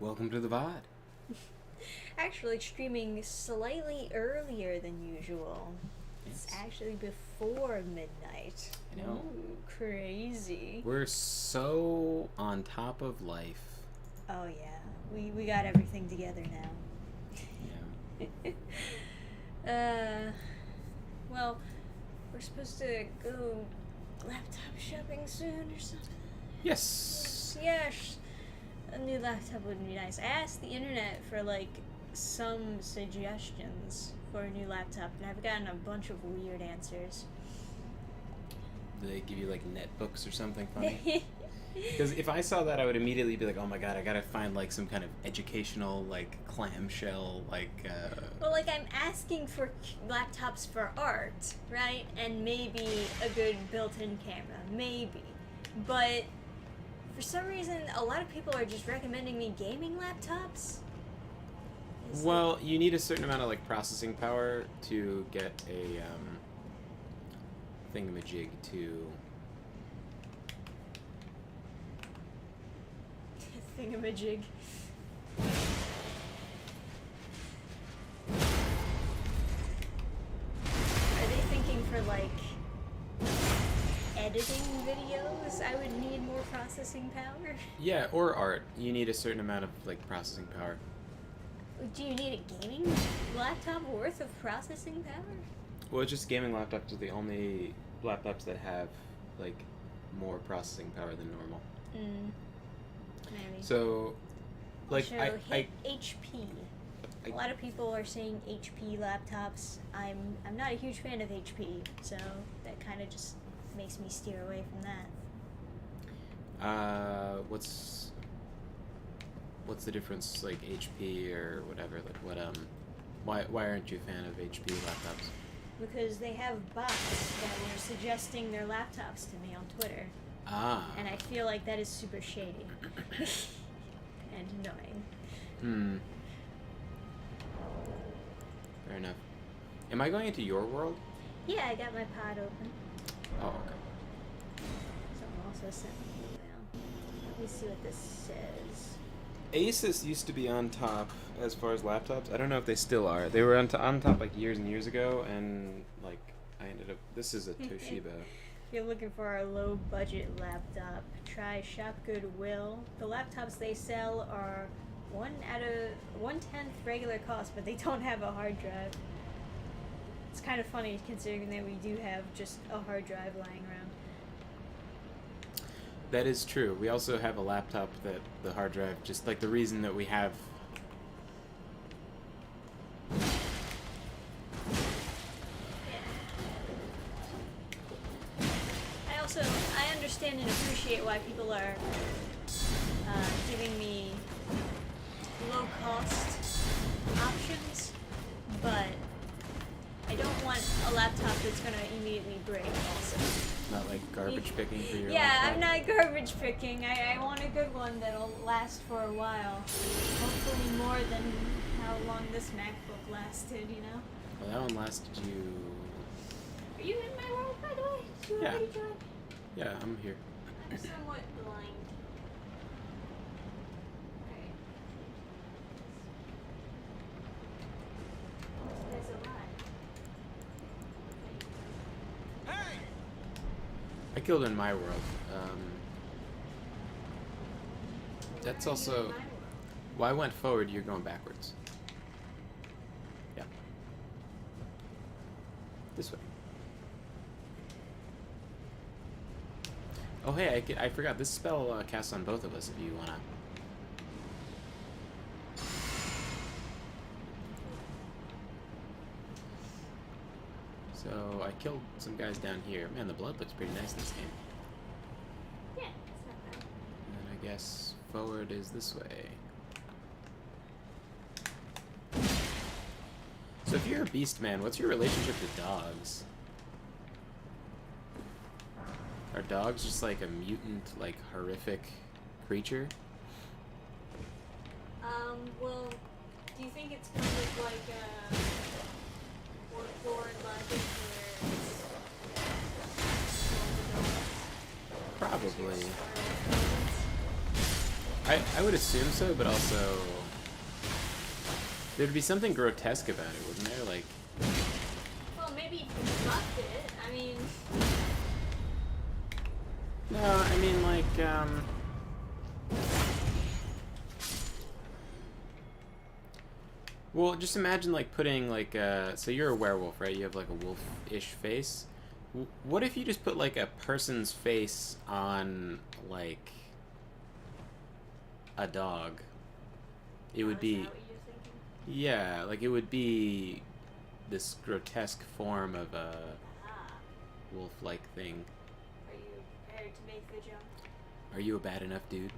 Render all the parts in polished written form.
Welcome to the VOD. Actually, streaming slightly earlier than usual. Yes. It's actually before midnight. I know. Ooh, crazy. We're so on top of life. Oh yeah, we got everything together now. Yeah. Well, we're supposed to go laptop shopping soon or something. Yes. Yes. A new laptop would be nice. I asked the internet for some suggestions for a new laptop, and I've gotten a bunch of weird answers. Do they give you like netbooks or something funny? Because if I saw that, I would immediately be like, "Oh my god, I gotta find like some kind of educational clamshell Well, I'm asking for laptops for art, right? And maybe a good built-in camera, maybe. But for some reason, a lot of people are just recommending me gaming laptops. Well, you need a certain amount of processing power to get a thingamajig to. Thingamajig. Are they thinking for editing videos? I would need more processing power. Yeah, or art. You need a certain amount of processing power. Do you need a gaming laptop worth of processing power? Well, just gaming laptops are the only laptops that have more processing power than normal. Maybe. So, hit HP. A lot of people are saying HP laptops. I'm not a huge fan of HP, so that kind of just makes me steer away from that. What's the difference HP or whatever? Why aren't you a fan of HP laptops? Because they have bots that are suggesting their laptops to me on Twitter. Ah. And I feel like that is super shady. And annoying. Fair enough. Am I going into your world? Yeah, I got my pod open. Oh, okay. Someone also sent me an email. Let me see what this says. Asus used to be on top as far as laptops. I don't know if they still are. They were on top years and years ago, and I ended up. This is a Toshiba. If you're looking for a low budget laptop, try Shop Goodwill. The laptops they sell are 1/10 regular cost, but they don't have a hard drive. It's kind of funny considering that we do have just a hard drive lying around. That is true. We also have a laptop that the hard drive, just the reason that we have. I understand and appreciate why people are giving me low cost options, but I don't want a laptop that's gonna immediately break also. Not garbage picking for your Yeah, laptop. I'm not garbage picking. I want a good one that'll last for a while. Hopefully more than how long this MacBook lasted, Well, that one lasted you. Are you in my world, by the way? Did you Yeah. already join? Yeah, I'm here. I'm somewhat blind. Okay. There's a lot. I killed in my world. That's also. Well, I went forward. You're going backwards. Yeah. This way. Oh hey, I forgot this spell casts on both of us if you wanna. So I killed some guys down here. Man, the blood looks pretty nice in this game. Yeah, it's not bad. And I guess forward is this way. So if you're a beastman, what's your relationship to dogs? Are dogs just a mutant, horrific creature? Well, do you think it's kind of like a board logic where it's Probably. I would assume so, but also there'd be something grotesque about it, wouldn't there? Like, Well, maybe if you buffed it. I mean, no, I mean like well, just imagine like putting like so you're a werewolf, right? You have like a wolf-ish face. What if you just put like a person's face on like a dog? It would be, is that what you're thinking? yeah, like it would be this grotesque form of a Ah, wolf-like thing. are you prepared to make the jump? Are you a bad enough dude?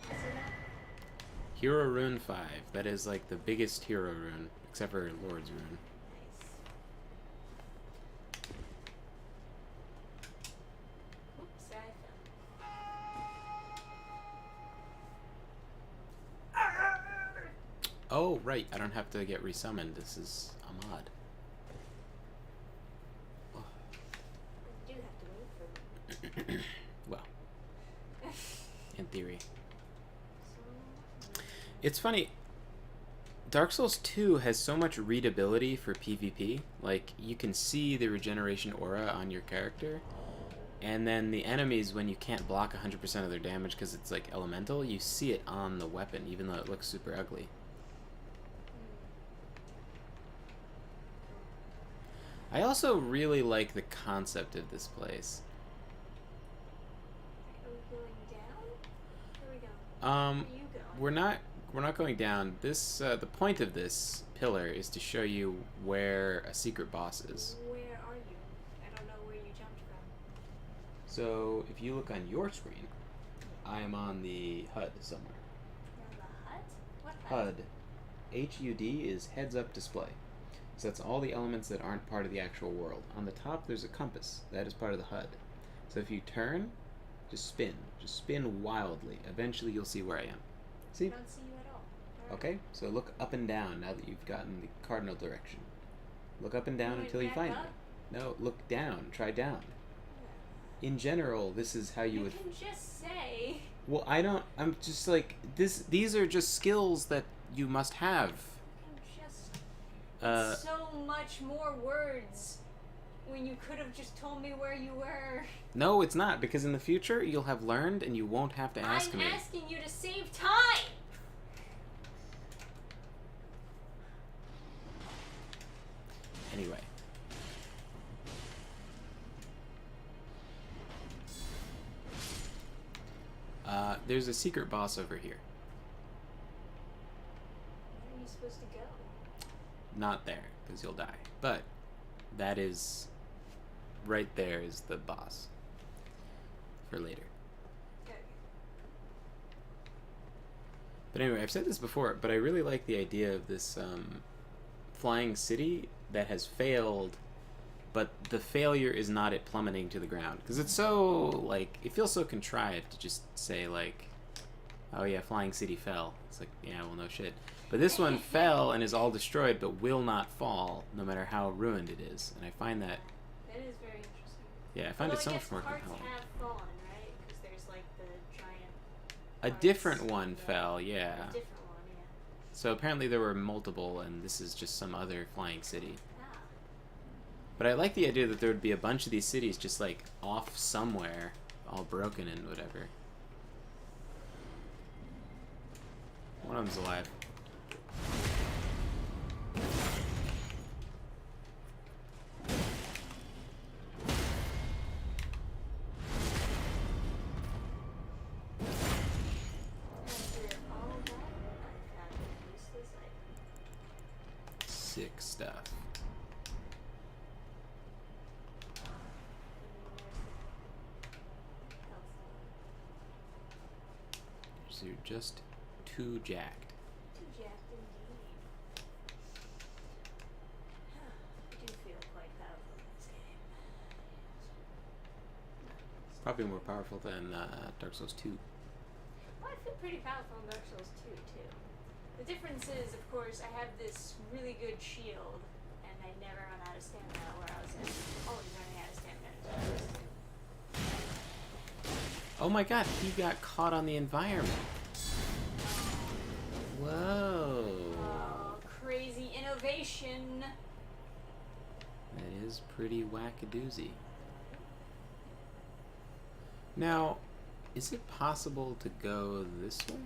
Azula? Hero Rune 5. That is like the biggest hero rune, except for Lord's Rune. Nice. Oops, I fell. Oh, right. I don't have to get resummoned. This is a mod. You do have to wait for them. Well, in theory. So, It's funny. Dark Souls 2 has so much readability for PvP. Like, you can see the regeneration aura on your character. And then the enemies, when you can't block 100% of their damage because it's like elemental, you see it on the weapon, even though it looks super ugly. I also really like the concept of this place. are we going down? Where are we going? Where are you going? We're not going down. This the point of this pillar is to show you where a secret boss is. Where are you? I don't know where you jumped from. So if you look on your screen, I am on the HUD somewhere. You're on the hut? What hut? HUD. HUD is heads up display. So that's all the elements that aren't part of the actual world. On the top there's a compass. That is part of the HUD. So if you turn, just spin. Just spin wildly. Eventually you'll see where I am. See? I don't see you at all. Where Okay, so look up and down now that you've gotten the cardinal direction. Look up and down You went until you back find up? me. No, look down. Try down. In general, this is how you You would... can just say. Well, I don't... I'm just like... These are just skills that you must have. You can just. Uh, It's so much more words when you could have just told me where you were. no, it's not, because in the future, you'll have learned and you won't have to ask I'm me. asking you to save time. Anyway. There's a secret boss over here. Where are you supposed to go? Not there, because you'll die. But that is... Right there is the boss. For later. Okay. But anyway, I've said this before, but I really like the idea of this flying city that has failed, but the failure is not it plummeting to the ground. Because it's so, like, it feels so contrived to just say, like, oh yeah, flying city fell. It's like, yeah, well, no shit. But this one fell and is all destroyed, but will not fall, no matter how ruined it is. And I find that, That is very interesting. yeah, I find it so much more parts compelling. have fallen, right? Because there's like the giant. A parts different of one the- fell, yeah. A different one, yeah. So apparently there were multiple, and this is just some other flying city. Ah. But I like the idea that there would be a bunch of these cities just like off somewhere, all broken and whatever. One of them's alive. After all that, I found a useless item. Sick stuff. So you're just too jacked. Too jacked indeed. I do feel quite powerful in this game. Probably more powerful than Dark Souls 2. Well, I feel pretty powerful in Dark Souls 2 too. The difference is, of course, I have this really good shield, and I never run out of stamina, where I was always running out of stamina in Dark Souls 2. Oh my god, he got caught on the environment. Whoa. Oh, crazy innovation. That is pretty wackadoozy. Now, is it possible to go this way?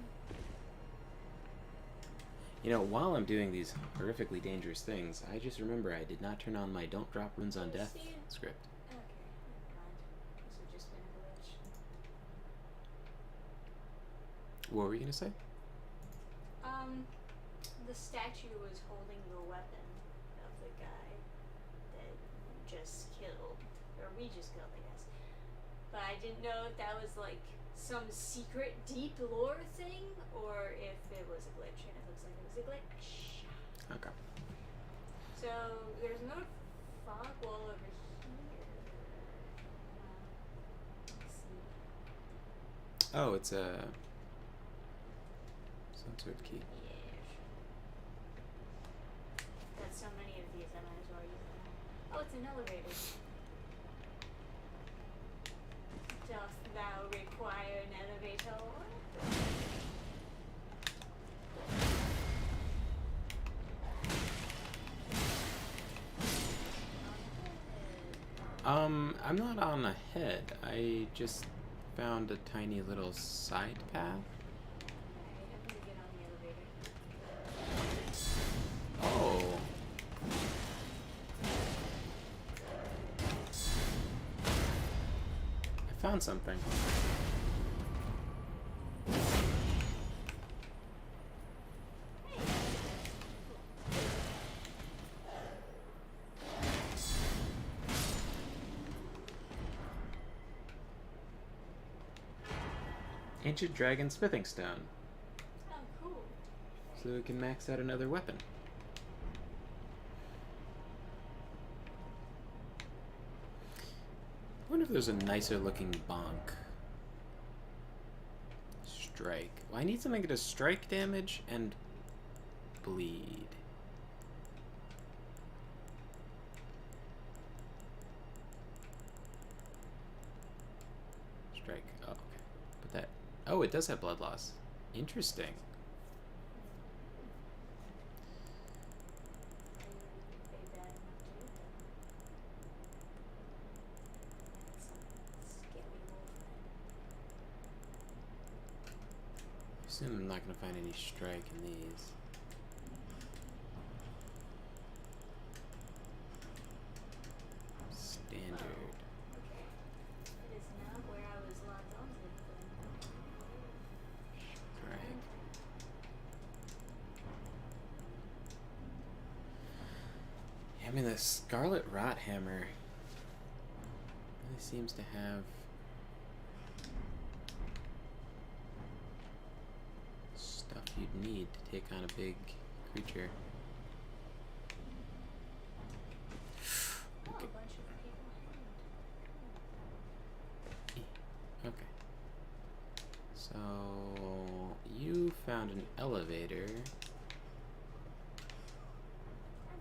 You know, while I'm doing these horrifically dangerous things, I just remember I did not turn on my don't drop runes on death script. Okay, never mind. This would just been a glitch. What were you gonna say? The statue was holding the weapon of the guy that just killed, or we just killed, I guess. But I didn't know if that was like some secret deep lore thing, or if it was a glitch, and it looks like it was a glitch. Okay. So there's no fog wall over here. Let's see. Oh, it's a some sort of key. Yeah. Got so many of these, I might as well use them. Oh, it's an elevator. Dost thou require an elevator? I'm not on ahead. I just found a tiny little side path. Alright, I'm gonna get on the elevator. Oh. I found something. Ancient Dragon Smithing Stone. Oh, cool. So we can max out another weapon. I wonder if there's a nicer looking bonk. Strike. Well, I need something that does strike damage and bleed. Strike. Oh, okay. But that... Oh, it does have blood loss. Interesting. I assume I'm not going to find any strike in these. Standard. Okay. It is not where I was logged on to. Right. Yeah, I mean, the Scarlet Rot Hammer really seems to have stuff you'd need to take on a big creature. Oh, Okay. a bunch of people hanged. Okay. So you found an elevator. Found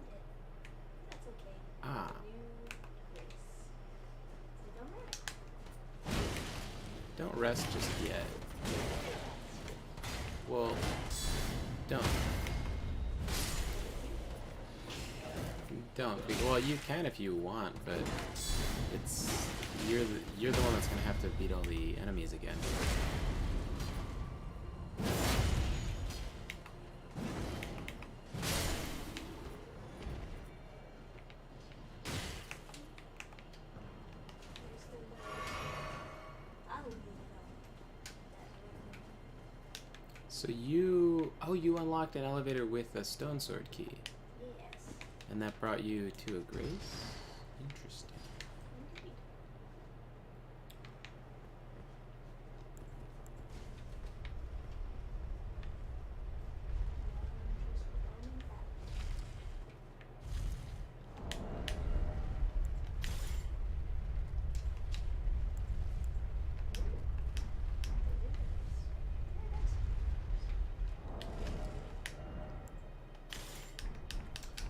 it. That's okay. Ah. New place. So don't Don't rest just yet. Well, don't. Don't. Well, you can if you want, but it's you're the one that's gonna have to beat all the enemies again. So you unlocked an elevator with a stone sword key, Yes. and that brought you to a grace. Interesting. Indeed.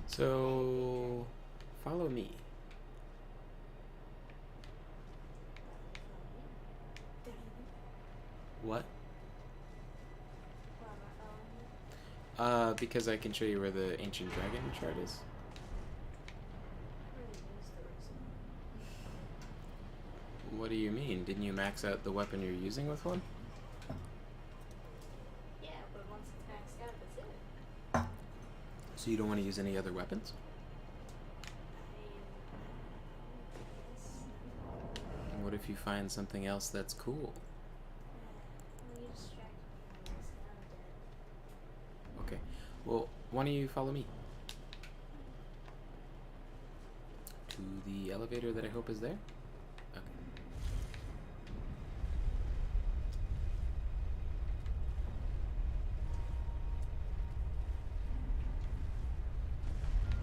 So follow me. Because I can show you where the ancient dragon shard is. What do you mean? Didn't you max out the weapon you're using with one? Yeah, but once it's maxed out, that's it. So you don't want to use any other weapons? What if you find something else that's cool? Okay. Well, why don't you follow me? To the elevator that I hope is there? Okay.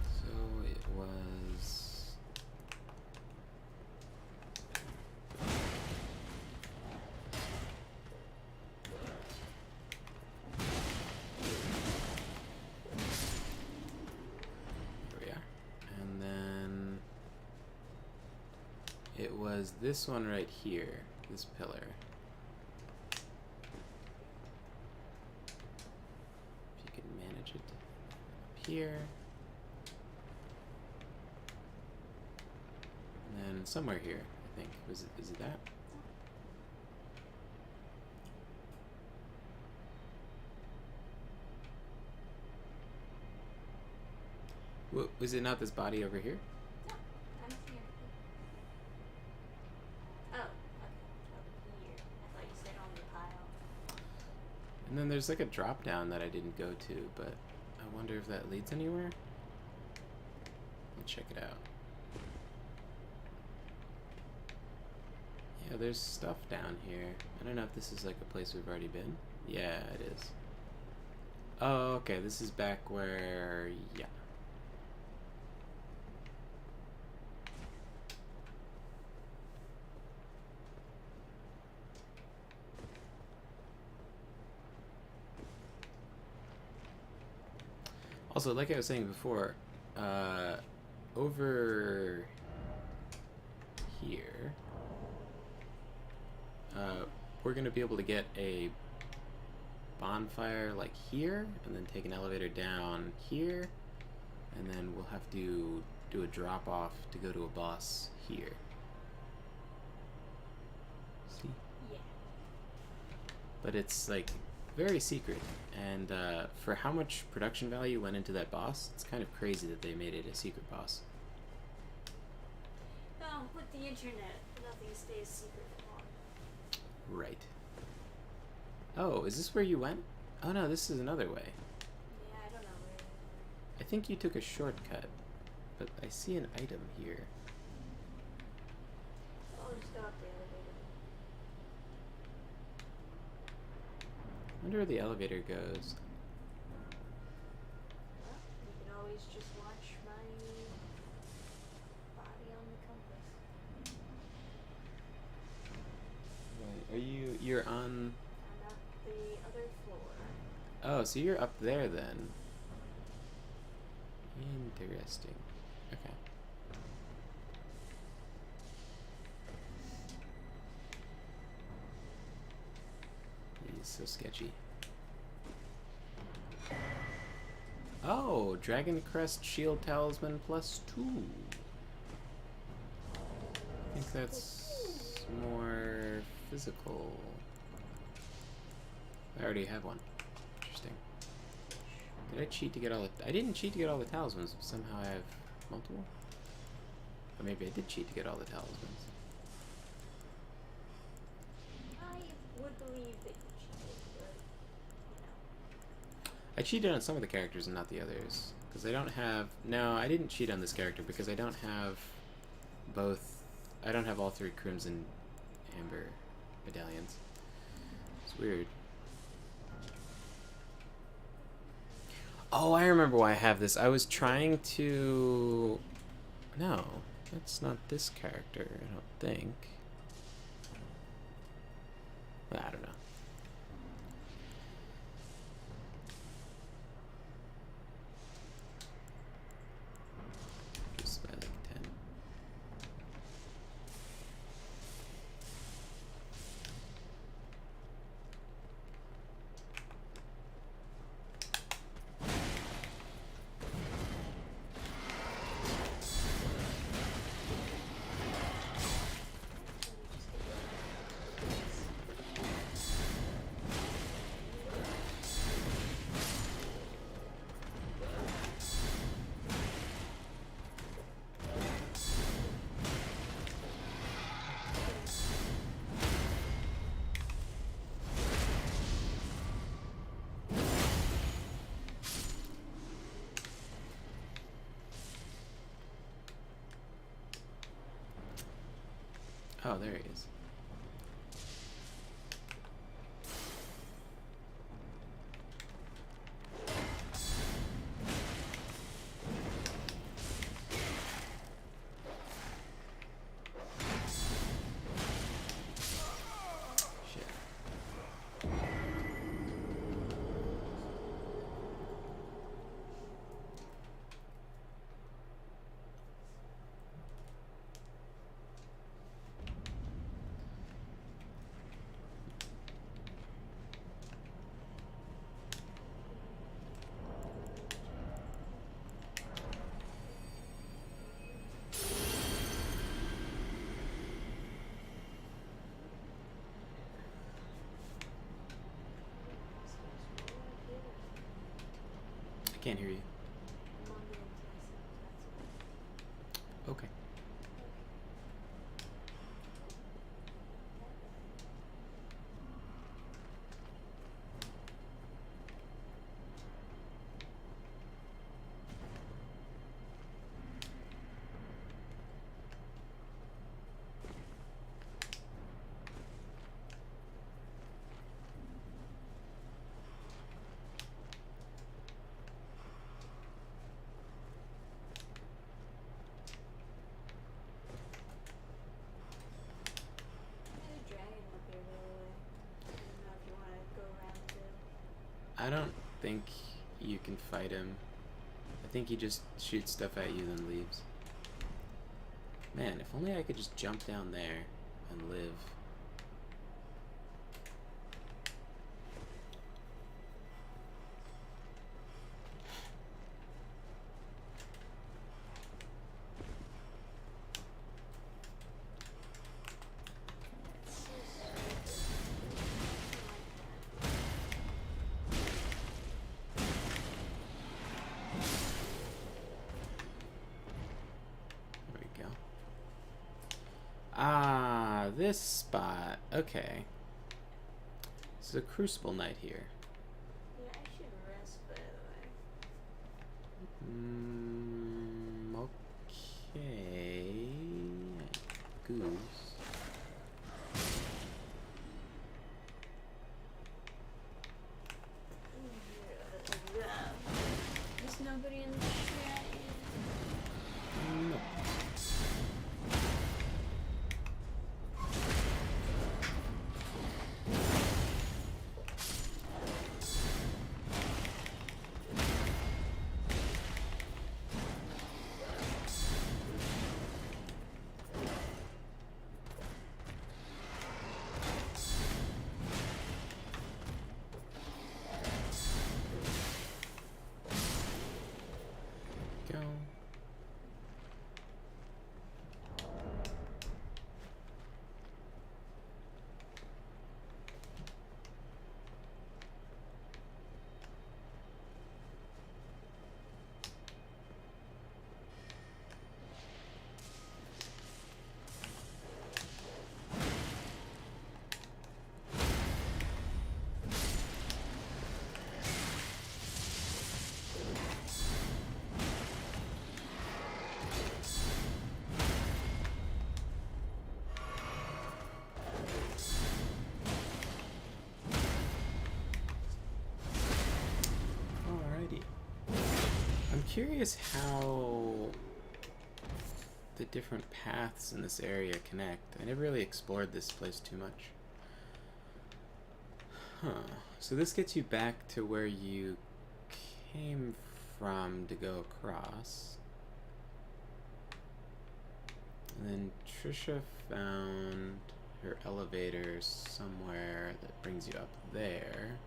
So it was... There we are. And then... it was this one right here. This pillar. If you can manage it. Up here. And then somewhere here, I think. Is it that? Was it not this body over here? No, I'm here. Oh, okay. Up here. I thought you said on the pile. And then there's like a drop down that I didn't go to, but I wonder if that leads anywhere? Let's check it out. Yeah, there's stuff down here. I don't know if this is like a place we've already been. Yeah, it is. Oh, okay, this is back where... yeah. Also, like I was saying before, over here, we're going to be able to get a bonfire like here, and then take an elevator down here, and then we'll have to do a drop-off to go to a boss here. See? Yeah. But it's like very secret, and for how much production value went into that boss, it's kind of crazy that they made it a secret boss. Oh, with the internet, nothing stays secret for long. Right. Oh, is this where you went? Oh no, this is another way. Yeah, I don't know where. I think you took a shortcut, but I see an item here. I'll just go up the elevator. I wonder where the elevator goes. Well, you can always just watch my body on the compass. Right. You're on... I'm at the other floor. Oh, so you're up there then. Interesting. Okay. He's so sketchy. Oh, Dragon Crest Shield Talisman +2. I think that's more physical. I already have one. Interesting. Did I cheat to get all the... I didn't cheat to get all the talismans. Somehow I have multiple? Or maybe I did cheat to get all the talismans. I would believe that you cheated, but, you know. I cheated on some of the characters and not the others. Because I don't have... No, I didn't cheat on this character because I don't have both... I don't have all three Crimson Amber medallions. It's weird. Oh, I remember why I have this. I was trying to... No, that's not this character, I don't think. I don't know. Just by like 10. Oh, there he is. I can't hear you. Okay. I don't think you can fight him. I think he just shoots stuff at you then leaves. Man, if only I could just jump down there and live. Ah, this spot. Okay. This is a Crucible Knight here. Yeah, I should rest, by the way. Okay. Goose. There's nobody in the chat yet. No. Go. Alrighty. I'm curious how the different paths in this area connect. I never really explored this place too much. Huh. So this gets you back to where you came from to go across. And then Trisha found her elevator somewhere that brings you up there.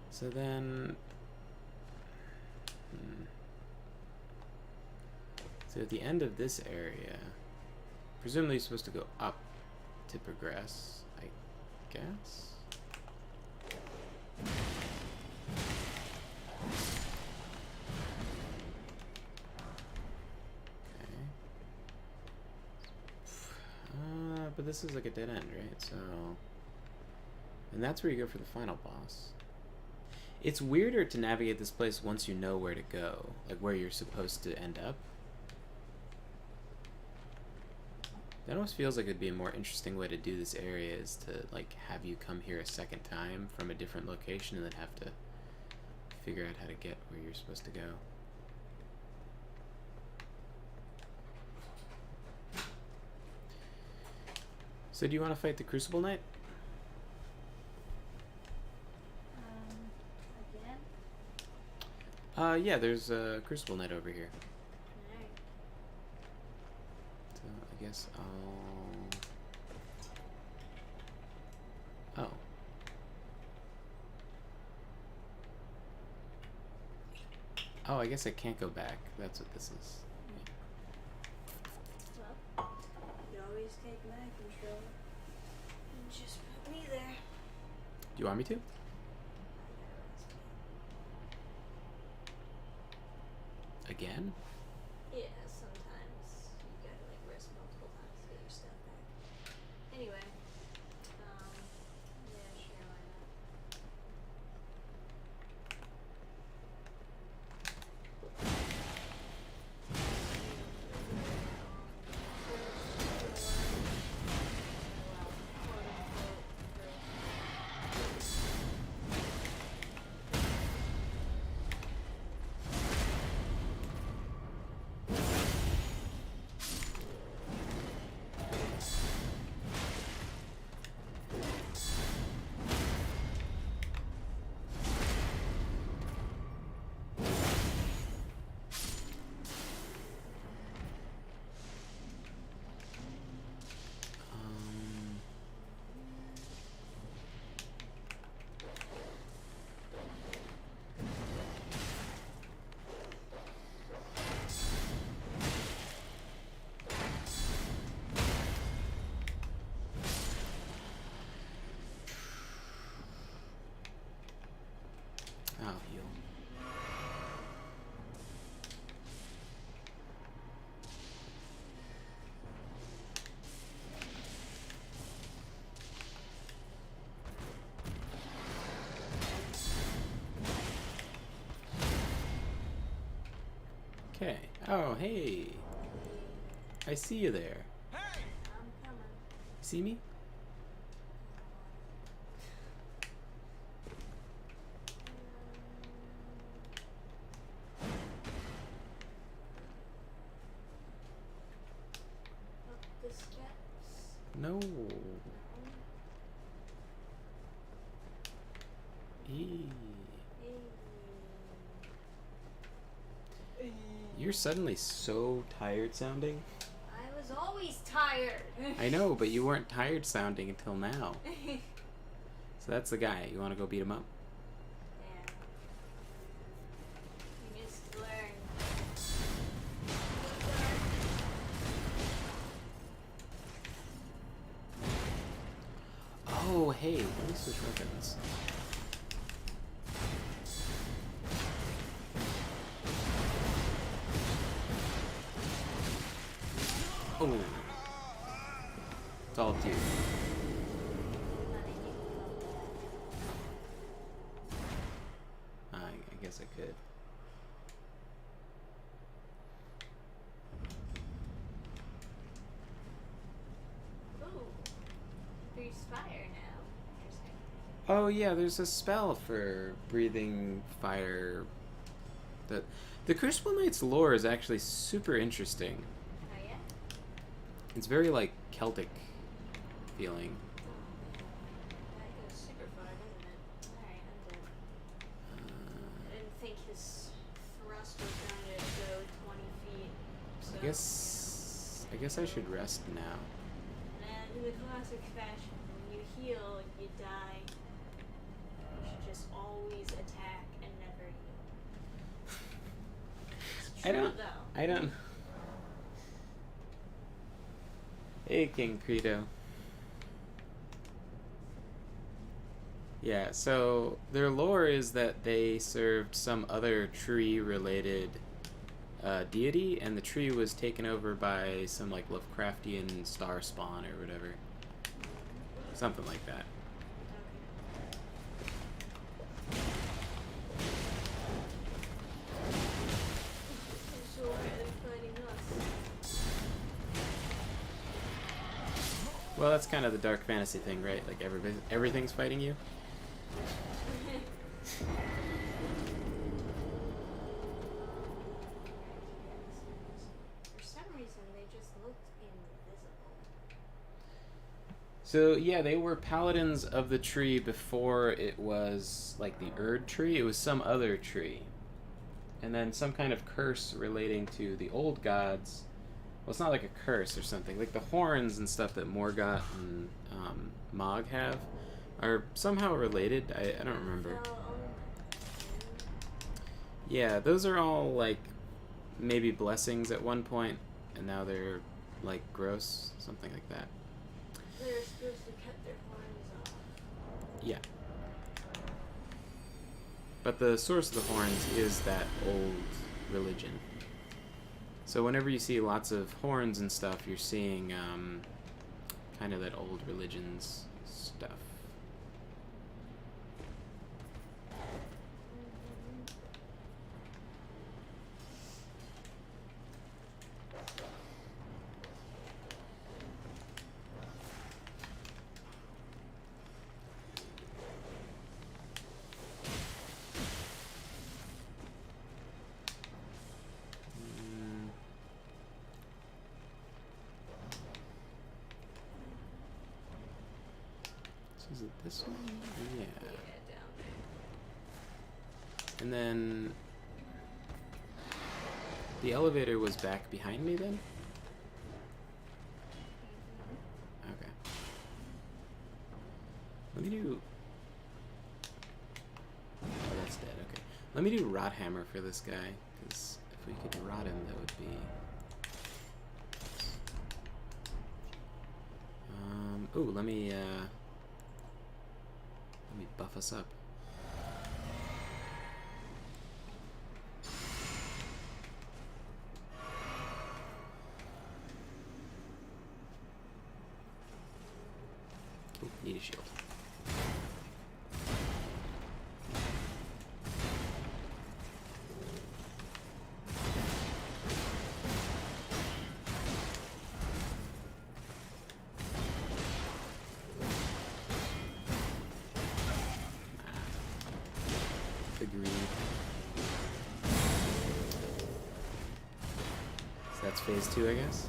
So then... So at the end of this area, presumably you're supposed to go up to progress, I guess? But this is like a dead end, right? So... And that's where you go for the final boss. It's weirder to navigate this place once you know where to go, like where you're supposed to end up. That almost feels like it'd be a more interesting way to do this area is to like have you come here a second time from a different location and then have to figure out how to get where you're supposed to go. So do you want to fight the Crucible Knight? Again? Yeah, there's a Crucible Knight over here. Alright. So I guess I'll... Oh. Oh, I guess I can't go back. That's what this is. Well, you can always take my control and just put me there. Do you want me to? Again? Yeah, sometimes you gotta like rest multiple times to get your stuff back. Anyway, yeah, sure, why not? I'll heal. Okay. Oh, hey. I see you there. I'm coming. See me? Up the steps. No. Eee. You're suddenly so tired sounding. I was always tired. I know, but you weren't tired sounding until now. So that's the guy. You want to go beat him up? Yeah. He needs to learn. Oh, hey. Let me switch weapons. Oh. It's all up to you. I guess I could. Ooh. Breathes fire now. Interesting. Oh yeah, there's a spell for breathing fire. The Crucible Knight's lore is actually super interesting. Oh yeah? It's very like Celtic feeling. That goes super far, doesn't it? Alright, I'm dead. I didn't think his thrust was going to go 20 feet. So I guess I should rest now. And in the classic fashion, when you heal, you die. You should just always attack and never heal. It's true, though. I don't. Hey, King Credo. Yeah, so their lore is that they served some other tree-related deity, and the tree was taken over by some like Lovecraftian star spawn or whatever. Something like that. So why are they fighting us? Well, that's kind of the dark fantasy thing, right? Like everything's fighting you. For some reason, they just looked invisible. So yeah, they were paladins of the tree before it was like the Erd tree. It was some other tree, and then some kind of curse relating to the old gods. Well, it's not like a curse or something. Like the horns and stuff that Morgoth and Mog have are somehow related. I don't remember. Yeah, those are all like maybe blessings at one point, and now they're like gross, something like that. They're supposed to cut their horns off. Yeah. But the source of the horns is that old religion. So whenever you see lots of horns and stuff, you're seeing kind of that old religion's stuff. Is it this one? Yeah. Yeah, down there. And then the elevator was back behind me then? Okay. Let me do... Oh, that's dead, okay. Let me do Rot Hammer for this guy, because if we could rot him, that would be... Ooh, let me buff us up. Ooh, need a shield. Agreed. So that's phase 2, I guess.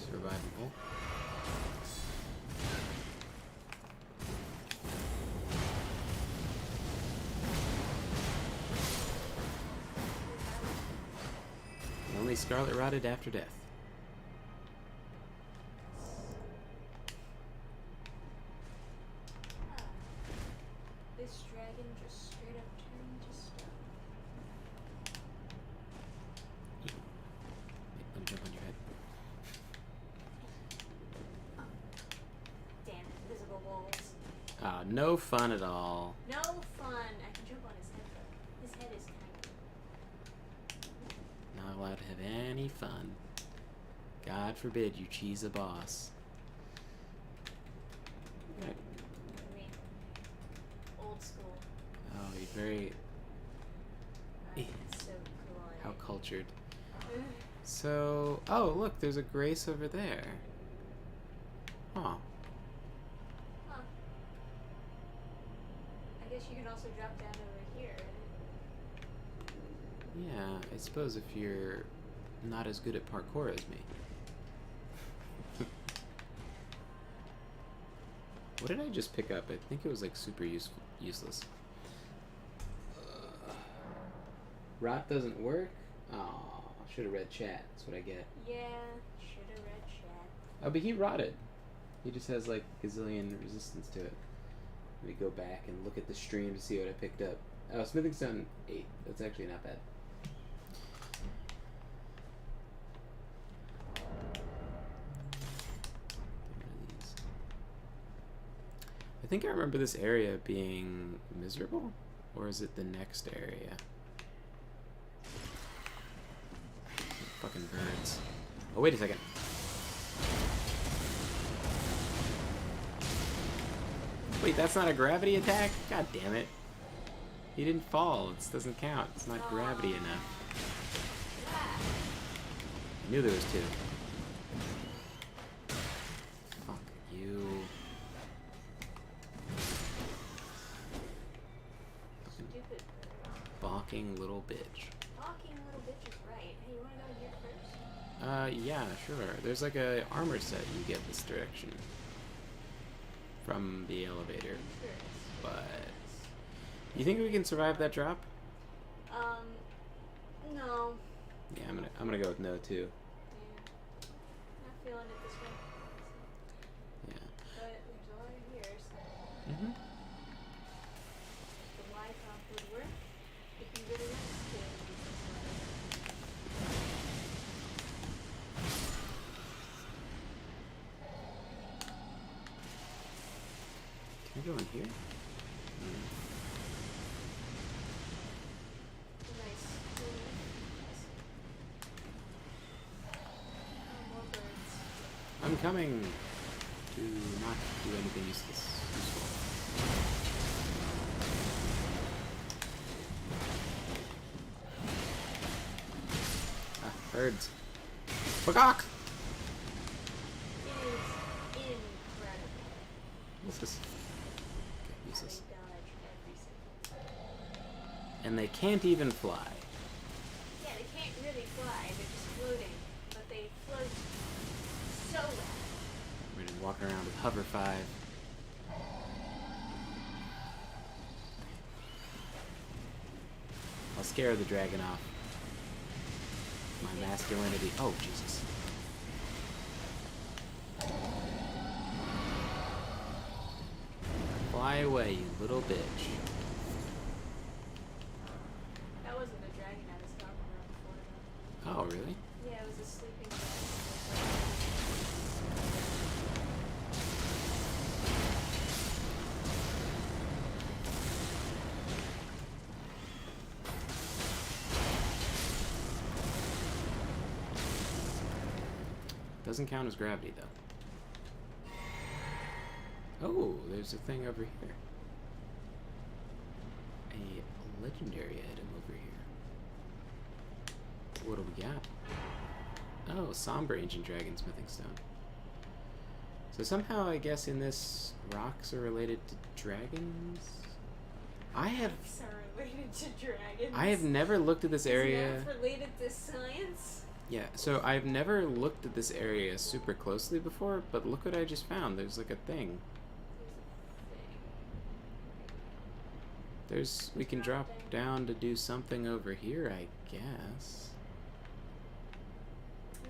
Survivable. Only Scarlet rotted after death. This dragon just straight up turned to stone. Let me jump on your head. Oh. Damn it, invisible walls. Ah, no fun at all. No fun. I can jump on his head though. His head is tiny. Not allowed to have any fun. God forbid you cheese a boss. Right. I mean, old school. Oh, you're very... It's so cool. How cultured. So... Oh, look, there's a Grace over there. Huh. Huh. I guess you can also drop down over here. Yeah, I suppose if you're not as good at parkour as me. What did I just pick up? I think it was like super useless. Rot doesn't work? Aw, should have read chat. That's what I get. Yeah, should have read chat. Oh, but he rotted. He just has like gazillion resistance to it. Let me go back and look at the stream to see what I picked up. Oh, Smithing Stone 8. That's actually not bad. I think I remember this area being miserable, or is it the next area? Fucking birds. Oh, wait a second. Wait, that's not a gravity attack? God damn it. He didn't fall. It doesn't count. It's not gravity enough. I knew there was two. Fuck you. Stupid. Balking little bitch. Balking little bitch is right. Hey, you wanna go here first? Yeah, sure. There's like a armor set you get this direction from the elevator. But you think we can survive that drop? No. Yeah, I'm gonna go with no too. Yeah. Not feeling it this way. Yeah. But there's a lot of here, so Mhm. the Y top would work. It'd be really nice to use Can I go in here? nice. Really nice. Oh, more birds. I'm coming to not do anything useful. Ah, birds. Bagok! It is incredible. What's this? Okay, use They this. dodge every single time. And they can't even fly. Yeah, they can't really fly. They're just floating, but they float so well. We're gonna walk around with hover 5. I'll scare the dragon off. My masculinity. Oh, Jesus. Fly away, you little bitch. That wasn't the dragon I was talking about before. Oh, really? Yeah, it was a sleeping dragon. Doesn't count as gravity, though. Oh, there's a thing over here. A legendary item over here. What do we got? Oh, Somber Ancient Dragon Smithing Stone. So somehow, I guess in this, rocks are related to dragons? Rocks are related to dragons. I have never looked at this area. Is math related to science? Yeah, so I've never looked at this area super closely before, but look what I just found. There's like a thing. We can drop down to do something over here, I guess. Yeah.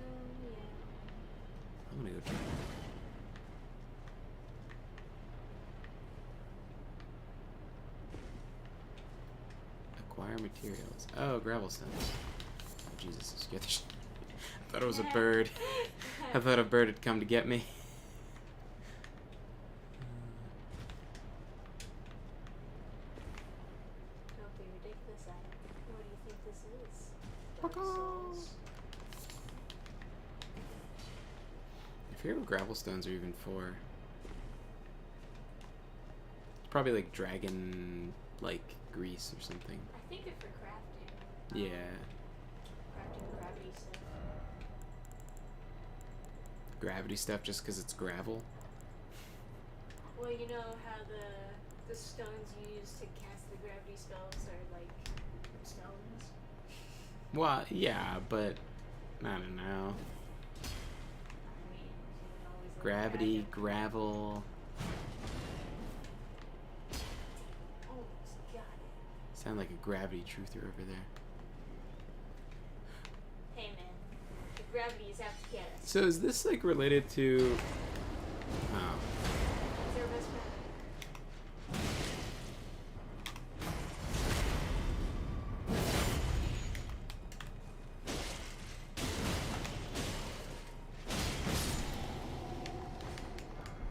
I'm gonna go check. Acquire materials. Oh, gravel stones. Oh, Jesus, I scared the shit. I thought it was a bird. I thought a bird had come to get me. Don't be ridiculous, Adam. What do you think this is? Dark Souls? I forget what gravel stones are even for. It's probably like dragon, like grease or something. I think they're for crafting. Yeah. Crafting gravity stuff. Gravity stuff just because it's gravel. Well, you know how the stones you use to cast the gravity spells are like stones? Well, yeah, but I don't know. I mean, you would always look Gravity, at gravel. almost got it. Sound like a gravity truther over there. Hey man, the gravity is out to get us. So is this like related to? Oh, It's our best friend.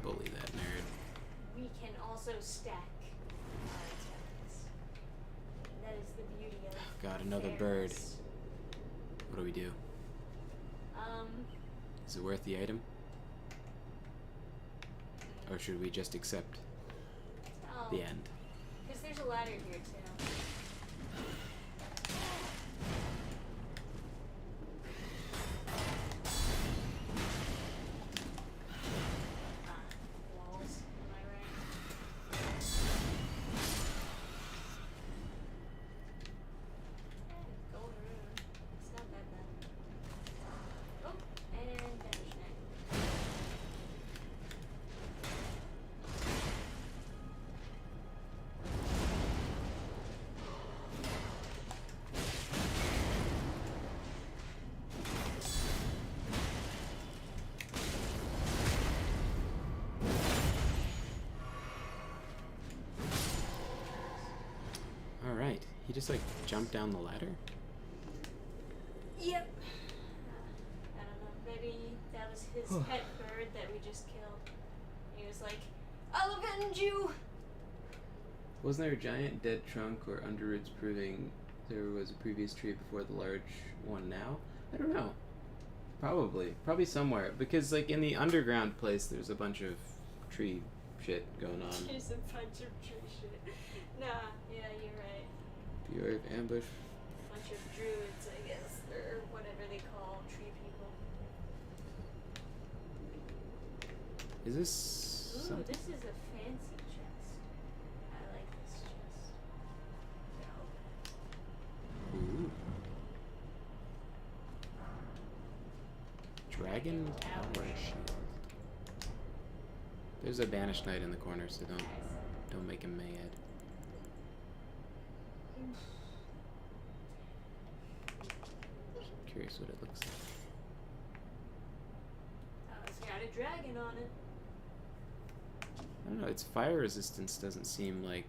bully that nerd. We can also stack our attacks. That is the beauty of God, another bird. fairness. What do we do? Is it worth the item? Or should we just accept? the end. Because there's a ladder here too. Walls, am I right? Gold rune. It's not that bad. Oh, and vanish neck. Alright, he just like jumped down the ladder? Yep. I don't know. Maybe that was his pet bird that we just killed. He was like, I'll avenge you! Wasn't there a giant dead trunk or underroots proving there was a previous tree before the large one now? I don't know. Probably somewhere. Because like in the underground place there's a bunch of tree shit going on. There's a bunch of tree shit. Nah, yeah, you're right. Beware of ambush. Bunch of druids, I guess, or whatever they call tree people. Is this Ooh, something? this is a fancy chest. I like this chest. Ooh. Dragon Tower Shield. There's a banished knight in the corner, so don't make him mad. Curious what it looks like. Oh, it's got a dragon on it. I don't know, its fire resistance doesn't seem like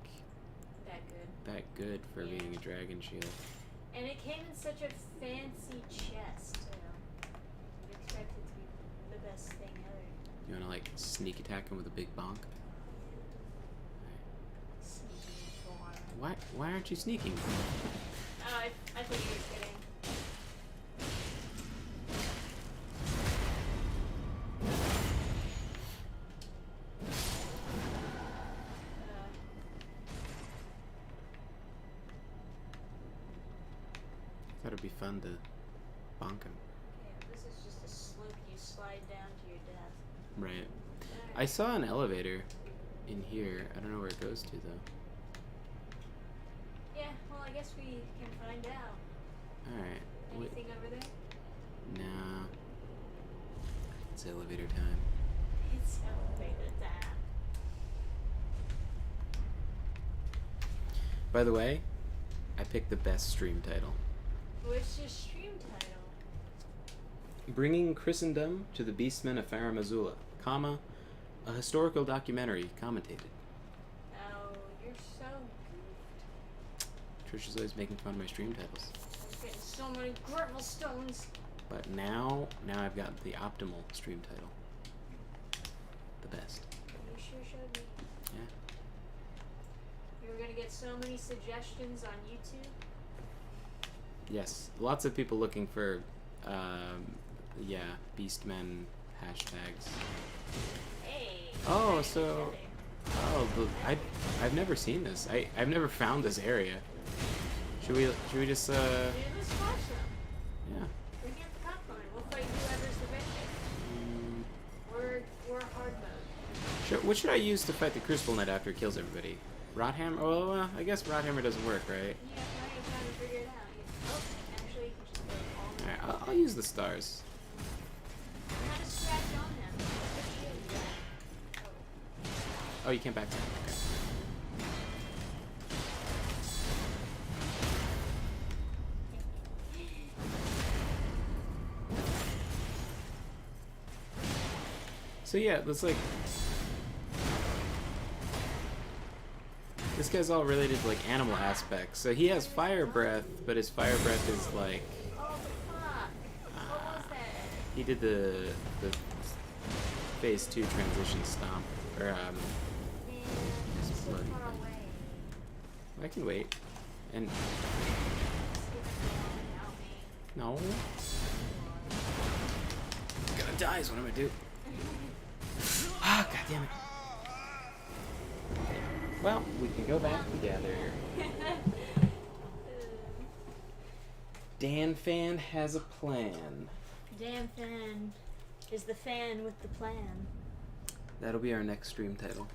That good. that good for being a dragon shield. And it came in such a fancy chest, too. You'd expect it to be the best thing ever. You wanna like sneak attack him with a big bonk? Sneaky form. Why aren't you sneaking? Oh, I think you were kidding. Thought it'd be fun to bonk him. Yeah, this is just a slope you slide down to your death. Right. I saw an elevator in here. I don't know where it goes to though. Yeah, well, I guess we can find out. Alright. Anything over there? Nah. It's elevator time. It's elevator time. By the way, I picked the best stream title. What's your stream title? Bringing Christendom to the Beastmen of Farum, Azula, comma, a historical documentary, commentated. Oh, you're so goofed. Trisha's always making fun of my stream titles. I'm getting so many gravel stones. But now I've got the optimal stream title. The best. You sure showed me. Yeah. You were gonna get so many suggestions on YouTube. Yes. Lots of people looking for, yeah, beastmen hashtags. Hey. Oh, nice so... together. Oh, I've never seen this. I've never found this area. Should we just, Dude, let's watch them. yeah. We get the popcorn. We'll fight whoever's the victor. We're hard mode. Sure. What should I use to fight the Crucible Knight after it kills everybody? Rothammer? Oh, I guess Rothammer doesn't work, right? Yeah, now you're trying to figure it out. Oh, actually, you can just go all the way. Alright, I'll use the stars. How to scratch on them? Oh. Oh, you can't back down. Okay. So yeah, that's like... This guy's all related to like animal aspects. So he has fire breath, but his fire breath is like... Oh, fuck. What was that? He did the phase 2 transition stomp. Or, Man, it's so bloody. far away. I can wait. And... See if they all help me. No. I'm gonna die is what I'm gonna do. Ah, god damn it. Well, we can go back together. Dan Fan has a plan. Dan Fan is the fan with the plan. That'll be our next stream title.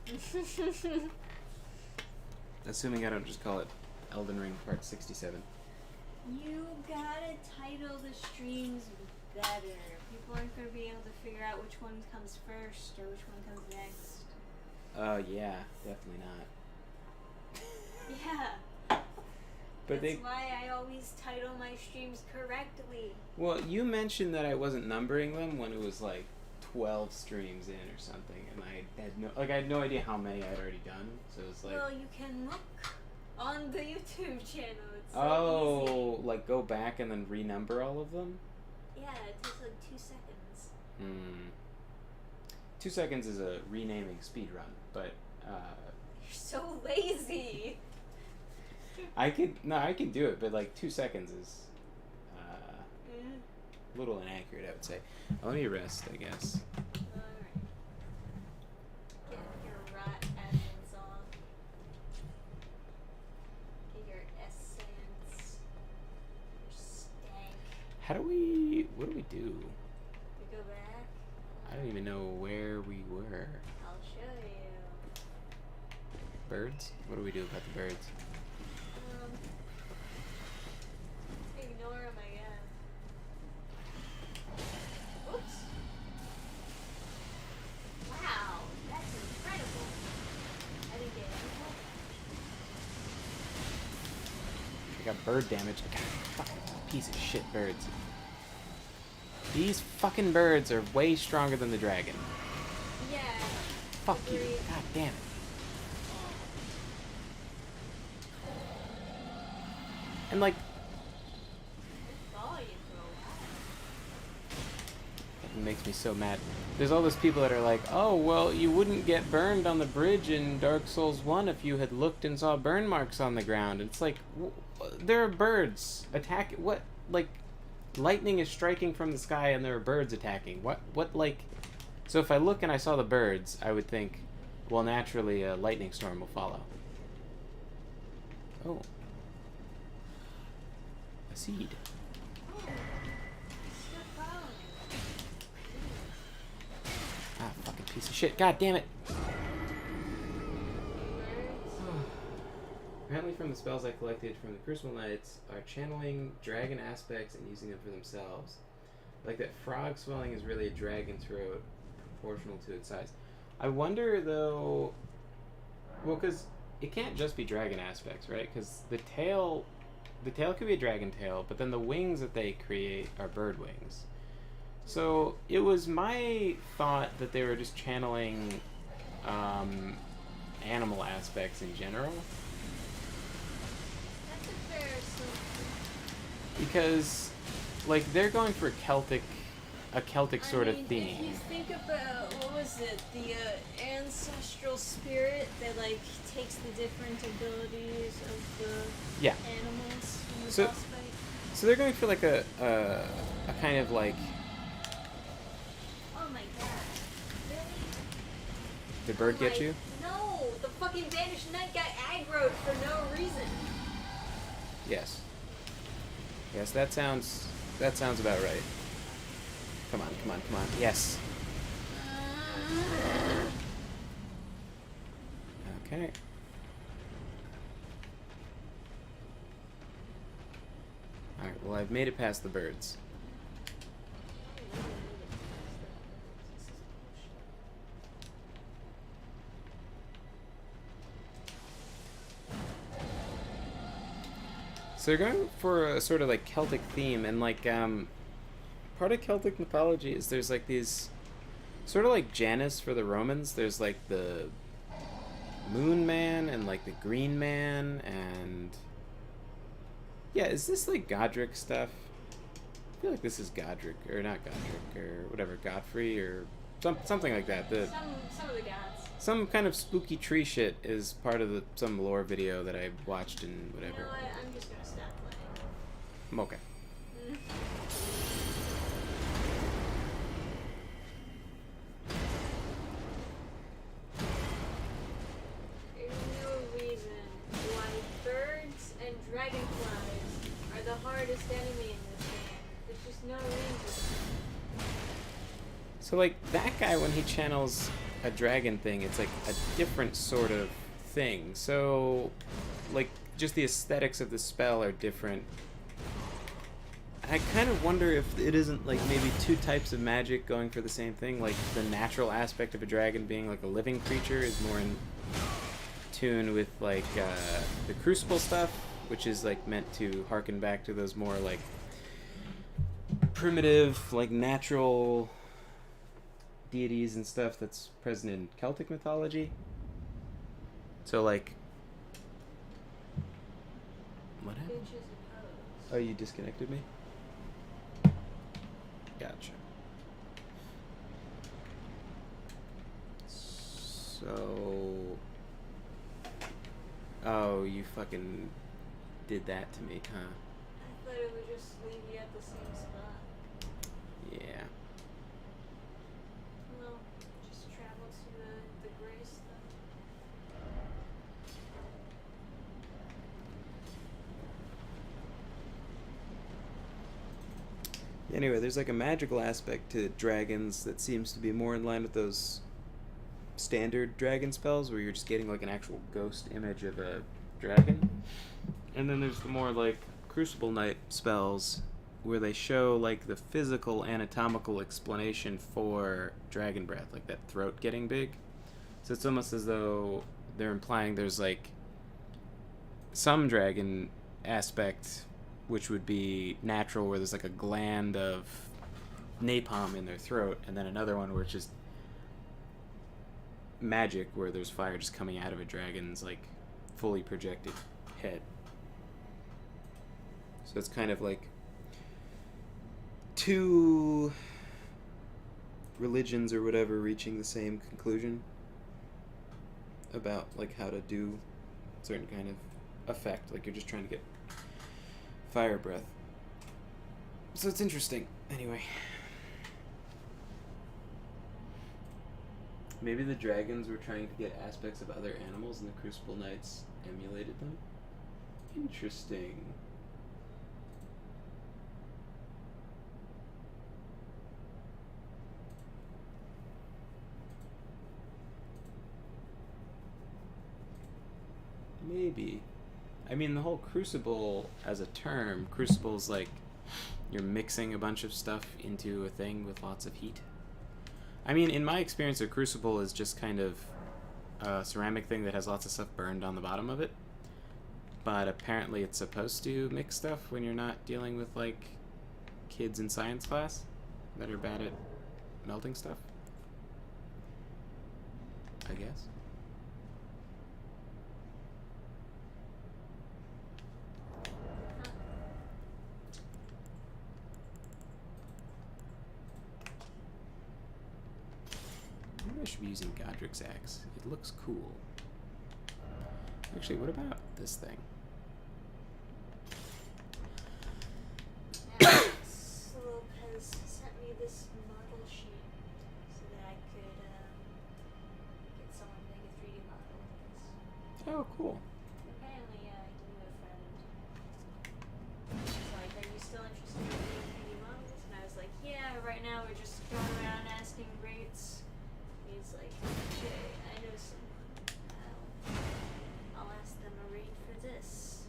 Assuming I don't just call it Elden Ring Part 67. You gotta title the streams better. People aren't gonna be able to figure out which one comes first or which one comes next. Yeah, definitely not. Yeah. But That's why I always title my streams correctly. Well, you mentioned that I wasn't numbering them when it was like 12 streams in or something, and I had no idea how many I'd already done. So it's like, well, you can look on the YouTube channel. It's so easy. Like go back and then renumber all of them? Yeah, it takes like 2 seconds. 2 seconds is a renaming speed run, but You're so lazy. I can do it, but like 2 seconds is a little inaccurate, I would say. Let me rest, I guess. Alright. Get your rot essence off. Get your essence. Your stank. What do we do? We go back? I don't even know where we were. I'll show you. Birds? What do we do about the birds? Ignore him, I guess. Oops. Wow, that's incredible. I didn't get any. I got bird damage. God, fucking piece of shit birds. These fucking birds are way stronger than the dragon. Yeah. Fuck agreed. you. God damn it. And like, it makes me so mad. There's all those people that are like, oh, well, you wouldn't get burned on the bridge in Dark Souls 1 if you had looked and saw burn marks on the ground. It's like, there are birds attacking. What, like, lightning is striking from the sky and there are birds attacking. What, like, so if I look and I saw the birds, I would think, well, naturally a lightning storm will follow. Oh. A seed. Ah, fucking piece of shit. God damn it. Apparently from the spells I collected from the Crucible Knights are channeling dragon aspects and using them for themselves. Like that frog swelling is really a dragon throat proportional to its size. I wonder though, well, because it can't just be dragon aspects, right? Because the tail could be a dragon tail, but then the wings that they create are bird wings. So it was my thought that they were just channeling animal aspects in general. That's a fair assumption. Because, like, they're going for a Celtic sort of If theme. you think about, what was it, the ancestral spirit that, like, takes the different abilities of the animals in the boss fight. So they're going for, like, a kind of, like... Oh my god. Really? Did bird get you? No! The fucking Banished Knight got aggroed for no reason. Yes. Yes, that sounds about right. Come on. Yes. Okay. Alright, well, I've made it past the birds. So they're going for a sort of like Celtic theme, and like part of Celtic mythology is there's like these sort of like Janus for the Romans. There's like the Moon Man and like the Green Man, and yeah, is this like Godric stuff? I feel like this is Godric, or not Godric, or whatever, Godfrey, or something like that. Some of the gods. Some kind of spooky tree shit is part of some lore video that I watched and whatever. You know what? I'm just gonna stop playing. I'm okay. There's no hardest enemy in this game. There's just no reason. So, like, that guy, when he channels a dragon thing, it's like a different sort of thing. So, like, just the aesthetics of the spell are different. I kind of wonder if it isn't, like, maybe two types of magic going for the same thing. Like, the natural aspect of a dragon being, like, a living creature is more in tune with, like, the Crucible stuff, which is, like, meant to harken back to those more, like, primitive, like, natural deities and stuff that's present in Celtic mythology. So, like... What happened? Oh, you disconnected me? Gotcha. So... Oh, you fucking did that to me, huh? I thought it would just leave you at the same spot. Yeah. Well, just travel to the gray stuff. Anyway, there's like a magical aspect to dragons that seems to be more in line with those standard dragon spells where you're just getting like an actual ghost image of a dragon. And then there's the more like Crucible Knight spells where they show like the physical anatomical explanation for dragon breath, like that throat getting big. So it's almost as though they're implying there's like some dragon aspect which would be natural where there's like a gland of napalm in their throat, and then another one where it's just magic where there's fire just coming out of a dragon's like fully projected head. So it's kind of like two religions or whatever reaching the same conclusion about like how to do certain kind of effect, like you're just trying to get fire breath. So it's interesting. Anyway, maybe the dragons were trying to get aspects of other animals and the Crucible Knights emulated them. Interesting. Maybe. I mean, the whole crucible as a term, crucible's like you're mixing a bunch of stuff into a thing with lots of heat. I mean, in my experience, a crucible is just kind of a ceramic thing that has lots of stuff burned on the bottom of it. But apparently it's supposed to mix stuff when you're not dealing with, like, kids in science class that are bad at melting stuff. I guess. Maybe I should be using Godric's axe. It looks cool. Actually, what about this thing? Lopez sent me this model sheet so that I could get someone to make a 3D model of this. Oh, cool. Apparently, I knew a friend. He's like, "Are you still interested in doing 3D models?" And I was like, "Yeah, right now we're just going around asking rates." He's like, "Okay, I know someone. I'll ask them a rate for this."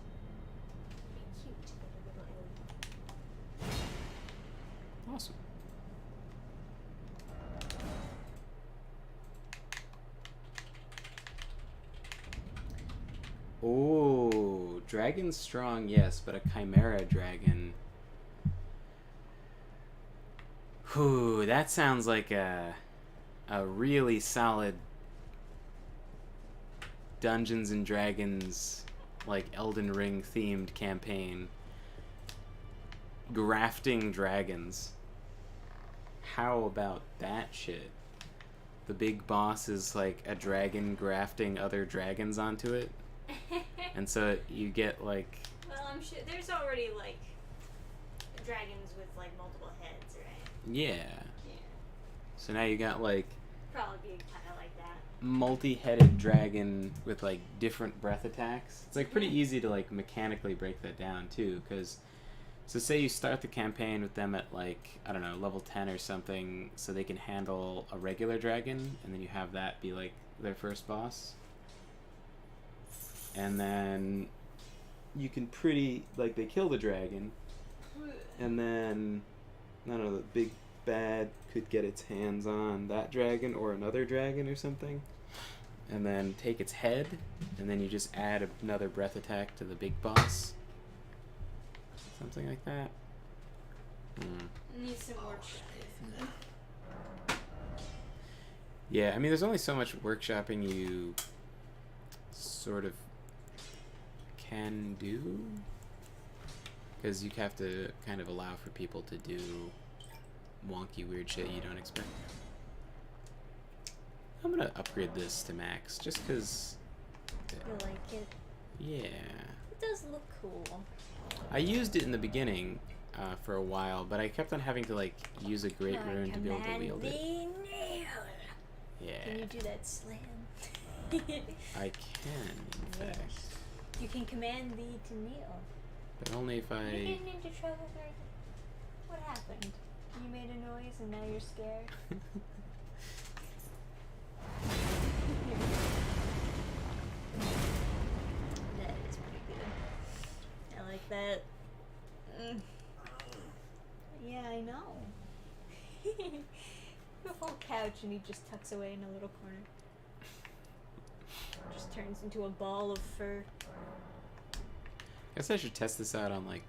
Be cute, like a little alien. Awesome. Oh, dragon strong, yes, but a chimera dragon. Whew, that sounds like a really solid Dungeons and Dragons, like Elden Ring themed campaign. Grafting dragons. How about that shit? The big boss is like a dragon grafting other dragons onto it. And so you get like... Well, I'm sure there's already like dragons with like multiple heads, right? Yeah. Yeah. So now you got like Probably be kind of like that. multi-headed dragon with like different breath attacks. It's like pretty easy to like mechanically break that down too, because So say you start the campaign with them at like, I don't know, level 10 or something, so they can handle a regular dragon, and then you have that be like their first boss. And then you can like they kill the dragon, and then, I don't know, the big bad could get its hands on that dragon or another dragon or something, and then take its head, and then you just add another breath attack to the big boss. Something like that. Needs some workshopping. Yeah, I mean, there's only so much workshopping you sort of can do, because you have to kind of allow for people to do wonky, weird shit you don't expect. I'm gonna upgrade this to max, just because... You like it? Yeah. It does look cool. I used it in the beginning for a while, but I kept on having to like use a great rune to be able to wield it. Nail. Yeah. Can you do that slam? I can, in fact. You can command thee to kneel. But only if I... You getting into trouble, Greg? What happened? You made a noise and now you're scared? That is pretty good. I like that. Yeah, I know. The whole couch and he just tucks away in a little corner. Just turns into a ball of fur. Guess I should test this out on like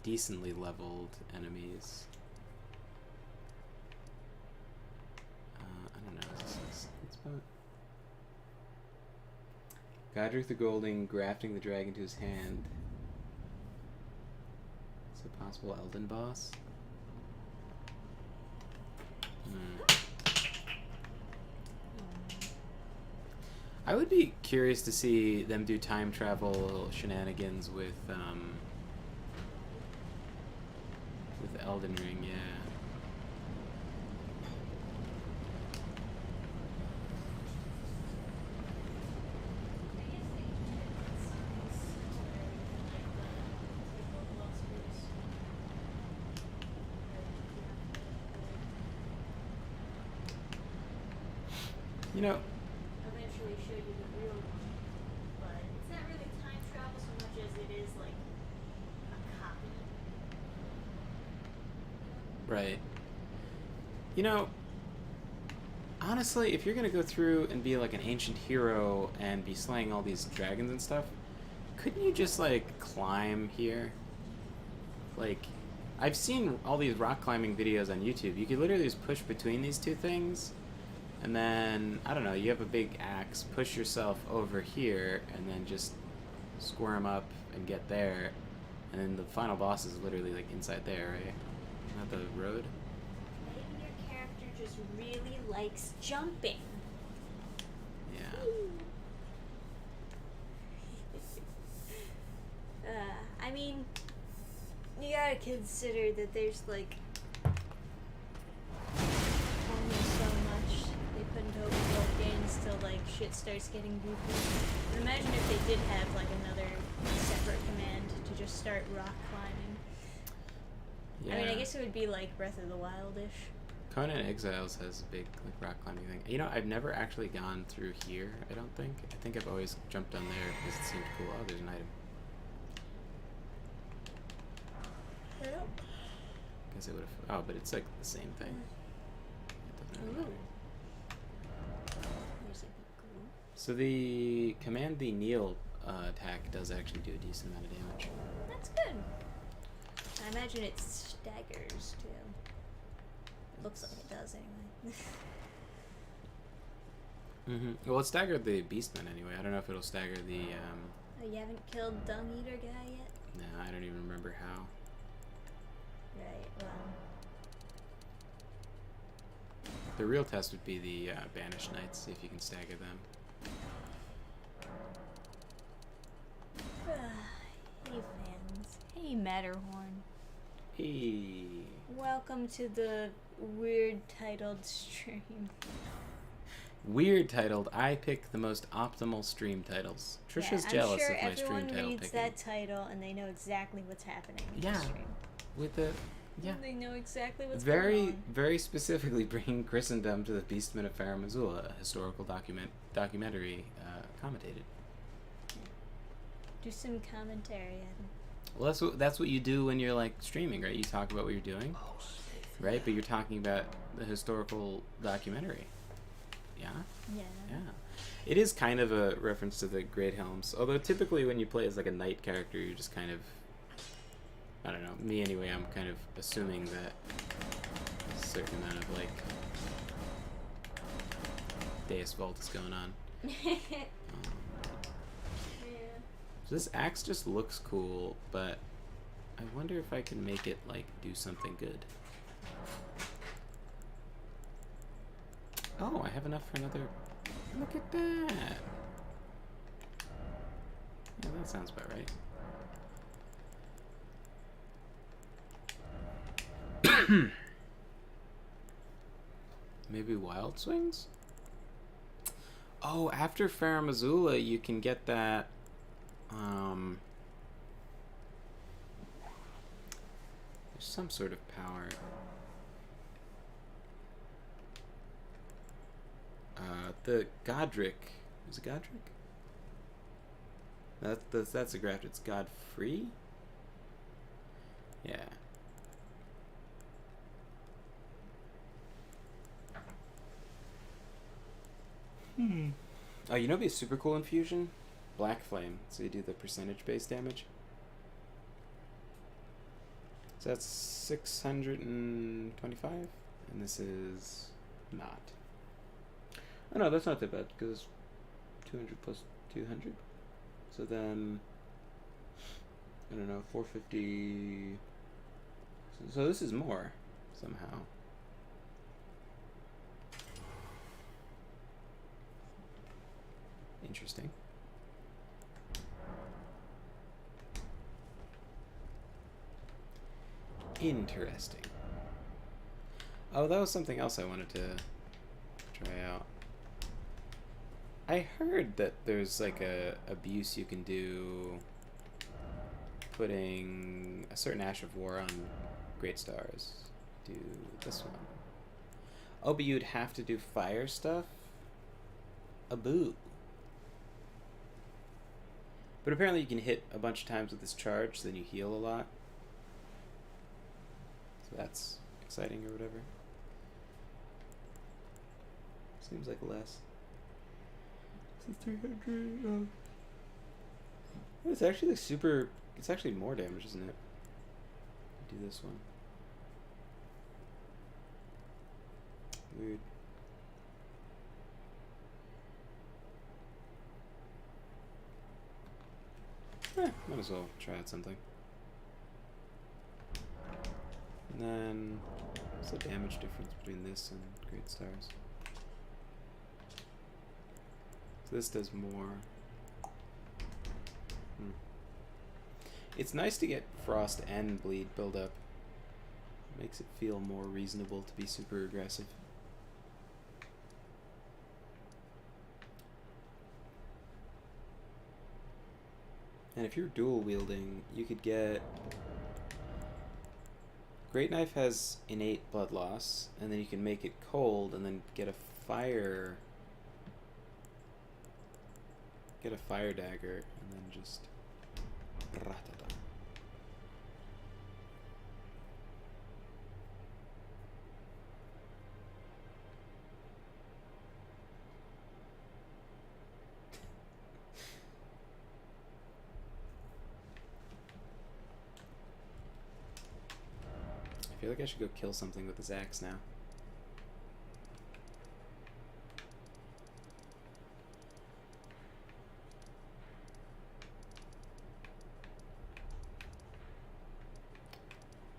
decently leveled enemies. I don't know. Is this a good spot? Godric the Golding grafting the dragon to his hand. It's a possible Elden boss. I would be curious to see them do time travel shenanigans with Elden Ring, yeah. You know, Eventually show you the real one, but it's not really time travel so much as it is like a copy. right. You know, honestly, if you're gonna go through and be like an ancient hero and be slaying all these dragons and stuff, couldn't you just like climb here? Like, I've seen all these rock climbing videos on YouTube. You could literally just push between these two things, and then, I don't know, you have a big axe, push yourself over here, and then just squirm up and get there, and then the final boss is literally like inside there, right? Not the road? Maybe your character just really likes jumping. Yeah. I mean, you gotta consider that there's like only so much they put into open world games till like shit starts getting goofy. But imagine if they did have like another separate command to just start rock climbing. Yeah. I mean, I guess it would be like Breath of the Wild-ish. Conan Exiles has a big like rock climbing thing. You know, I've never actually gone through here, I don't think. I think I've always jumped on there because it seemed cool. Oh, there's an item. Guess it would have... Oh, but it's like the same thing. It doesn't really Ooh. matter. There's a glue. So the command the kneel attack does actually do a decent amount of damage. That's good. I imagine it staggers too. It looks like it does anyway. Well, it staggered the beastmen anyway. I don't know if it'll stagger the... Oh, you haven't killed Dung Eater guy yet? No, I don't even remember how. Right, well. The real test would be the Banished Knights, see if you can stagger them. Hey fans. Hey Matterhorn. Hey. Welcome to the weird titled stream. Weird titled, I pick the most optimal stream titles. Trisha's I'm jealous sure of my stream everyone title reads picking. that title and they know exactly what's happening in Yeah. the stream. With the... Yeah. They know exactly what's going Very, on. very specifically bringing Christendom to the Beastmen of Farum, Azula, a historical documentary commentated. Do some commentary, Adam. Well, that's what you do when you're like streaming, right? You talk about what you're doing, right? But you're talking about the historical documentary. Yeah? Yeah. Yeah. It is kind of a reference to the Great Helms, although typically when you play as like a knight character, you're just kind of, I don't know, me anyway, I'm kind of assuming that a certain amount of like Deus Vult is going on. Yeah. So this axe just looks cool, but I wonder if I can make it like do something good. Oh, I have enough for another. Look at that. Yeah, that sounds about right. Maybe Wild Swings? Oh, after Farum Azula, you can get that. There's some sort of power. The Godric. Is it Godric? That's a graft. It's Godfrey? Yeah. Oh, you know what'd be a super cool infusion? Black Flame. So you do the percentage base damage. So that's 625, and this is not. Oh no, that's not that bad because 200 plus 200. So then I don't know, 450. So this is more somehow. Interesting. Interesting. Oh, that was something else I wanted to try out. I heard that there's like a abuse you can do putting a certain Ash of War on Great Stars. Do this one. Oh, but you'd have to do fire stuff? A boo. But apparently you can hit a bunch of times with this charge, so then you heal a lot. So that's exciting or whatever. Seems like less. It's 300. It's actually like super. It's actually more damage, isn't it? Do this one. Weird. Might as well try out something. And then, what's the damage difference between this and Great Stars? So this does more. It's nice to get Frost and Bleed build up. Makes it feel more reasonable to be super aggressive. And if you're dual wielding, you could get... Great Knife has innate blood loss, and then you can make it cold, and then get a fire... Get a fire dagger, and then just... Ratata. I feel like I should go kill something with this axe now.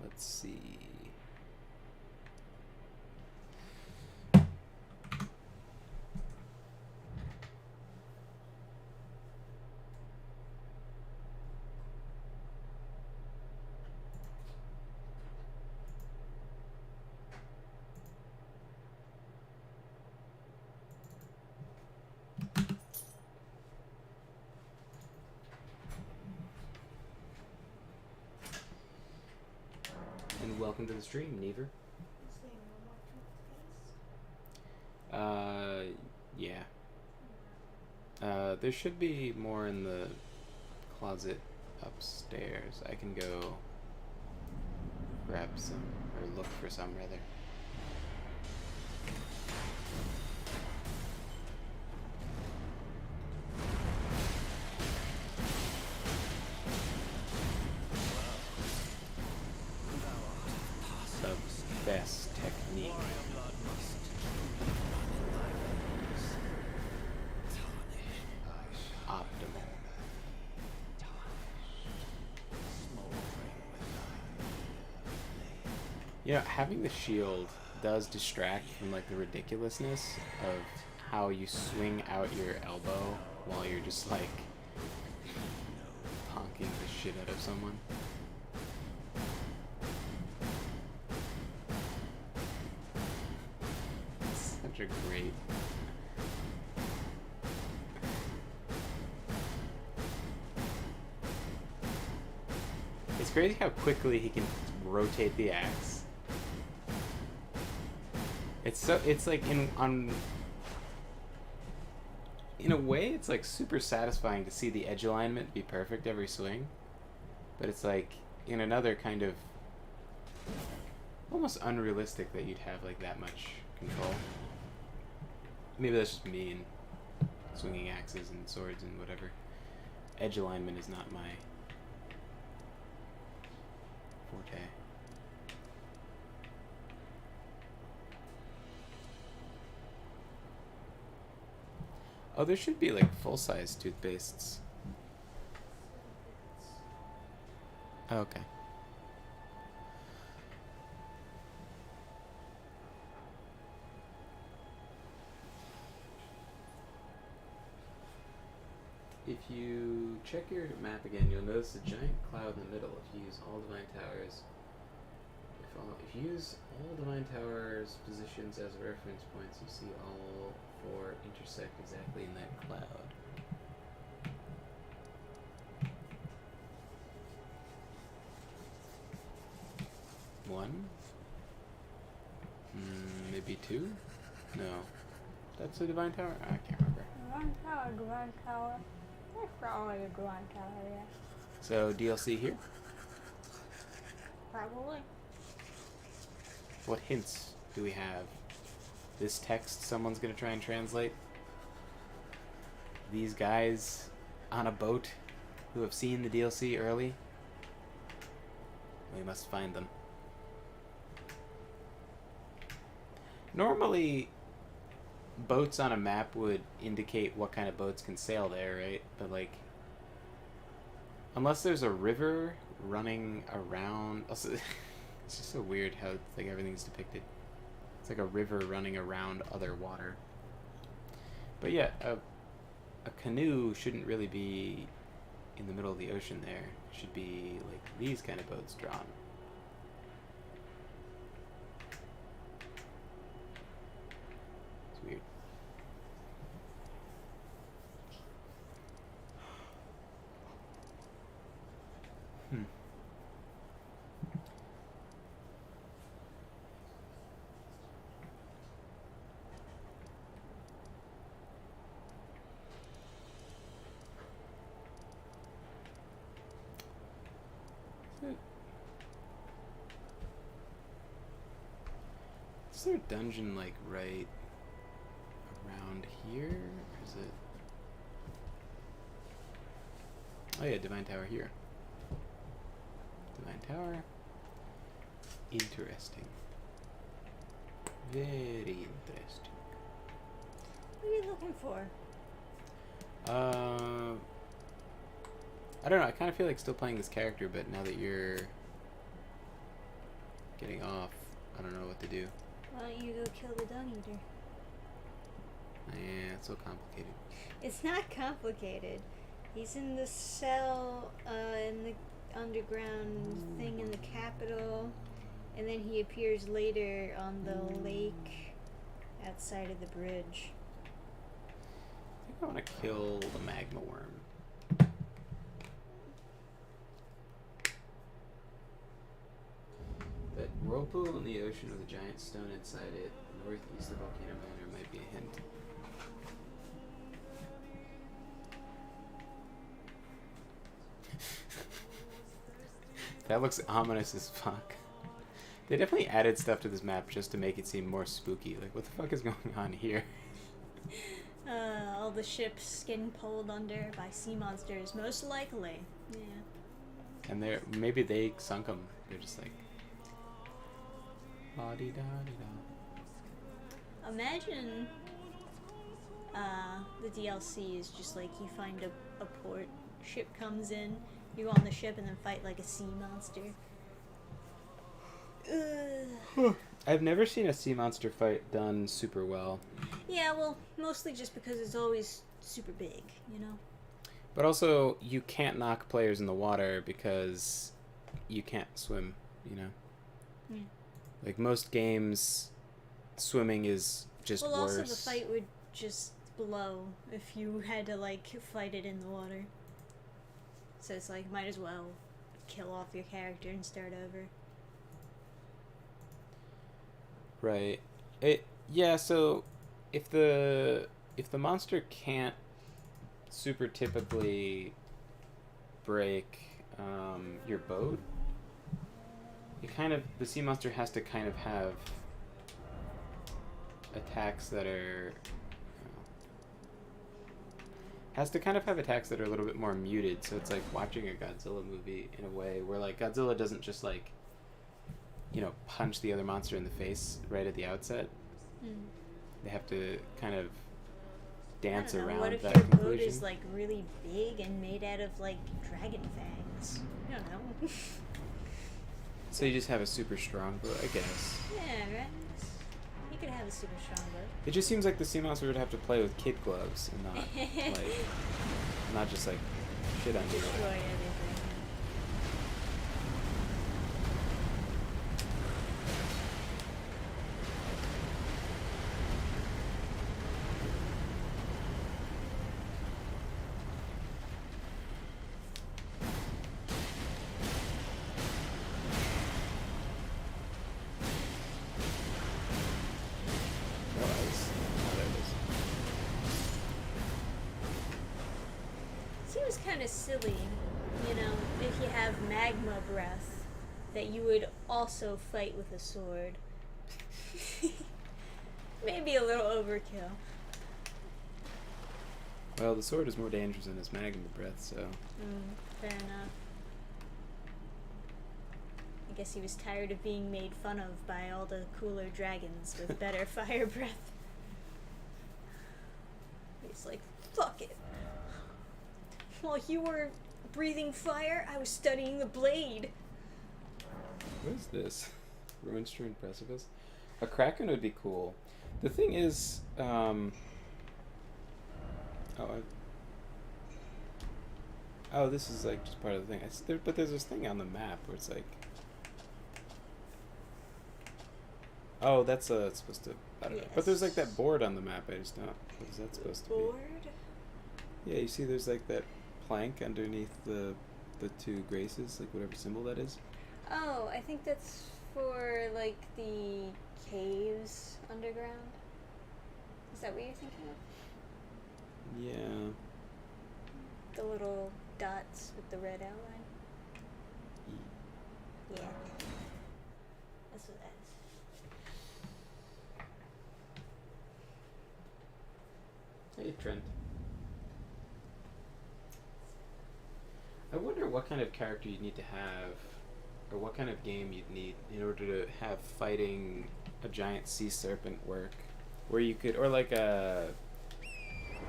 Let's see. welcome to the stream, Never. Is there no more toothpaste? Yeah. There should be more in the closet upstairs. I can go grab some, or look for some, rather. The best technique. Optimal. You know, having the shield does distract from like the ridiculousness of how you swing out your elbow while you're just like honking the shit out of someone. It's such a great. It's crazy how quickly he can rotate the axe. It's like in a way it's like super satisfying to see the edge alignment be perfect every swing, but it's like in another kind of almost unrealistic that you'd have like that much control. Maybe that's just me and swinging axes and swords and whatever. Edge alignment is not my forte. Oh, there should be like full-size toothpastes. Oh, okay. If you check your map again, you'll notice a giant cloud in the middle. If you use all Divine Towers, if you use all Divine Towers positions as reference points, you see all four intersect exactly in that cloud. One? Maybe two? No. That's a Divine Tower? I can't remember. Divine Tower. That's probably a Divine Tower, yeah. So, DLC here? Probably. What hints do we have? This text someone's gonna try and translate? These guys on a boat who have seen the DLC early? We must find them. Normally, boats on a map would indicate what kind of boats can sail there, right? But like, unless there's a river running around, also, it's just so weird how it's like everything's depicted. It's like a river running around other water. But yeah, a canoe shouldn't really be in the middle of the ocean there. It should be like these kind of boats drawn. It's weird. Is there a dungeon like right around here? Or is it? Oh yeah, Divine Tower here. Divine Tower. Interesting. Very interesting. What are you looking for? I don't know. I kind of feel like still playing this character, but now that you're getting off, I don't know what to do. Why don't you go kill the dung eater? Yeah, it's so complicated. It's not complicated. He's in the cell, in the underground thing in the capital, and then he appears later on the lake outside of the bridge. I think I want to kill the magma worm. But pool in the ocean with a giant stone inside it, northeast of Volcano Manor, might be a hint. That looks ominous as fuck. They definitely added stuff to this map just to make it seem more spooky. Like, what the fuck is going on here? All the ships getting pulled under by sea monsters, most likely. Yeah. And maybe they sunk them. They're just like, la-di-da-di-da. Imagine the DLC is just like you find a port, ship comes in, you go on the ship and then fight like a sea monster. I've never seen a sea monster fight done super well. Yeah, well, mostly just because it's always super big, you know? But also, you can't knock players in the water because you can't swim, you know? Yeah. Like, most games, swimming is just worse. Well, also the fight would just blow if you had to, like, fight it in the water. So it's like, might as well kill off your character and start over. Right. So if the monster can't super typically break your boat, the sea monster has to kind of have attacks that are a little bit more muted. So it's like watching a Godzilla movie in a way where like Godzilla doesn't just like, you know, punch the other monster in the face right at the outset. They have to kind of dance around what if that your conclusion. boat is like really big and made out of like dragon fangs? I don't know. So you just have a super strong boat, I guess. Yeah, right? You could have a super strong boat. It just seems like the sea monster would have to play with kid gloves and not just like shit on you. Destroy everything. Seems kind of silly, you know, if you have magma breath, that you would also fight with a sword. Maybe a little overkill. Well, the sword is more dangerous than his magma breath, so... Fair enough. I guess he was tired of being made fun of by all the cooler dragons with better fire breath. He's like, fuck it. While you were breathing fire, I was studying the blade. What is this? Ruin-strewn precipice? A kraken would be cool. The thing is, this is like just part of the thing. But there's this thing on the map where it's like, that's supposed to. I don't know. But there's like that board on the map. I just don't. What is that supposed to be? Board? Yeah, you see, there's like that plank underneath the two graces, like whatever symbol that is. Oh, I think that's for like the caves underground. Is that what you're thinking of? Yeah. The little dots with the red outline? Yeah. That's what that is. Hey, Trent. I wonder what kind of character you'd need to have, or what kind of game you'd need in order to have fighting a giant sea serpent work, where you could, or like a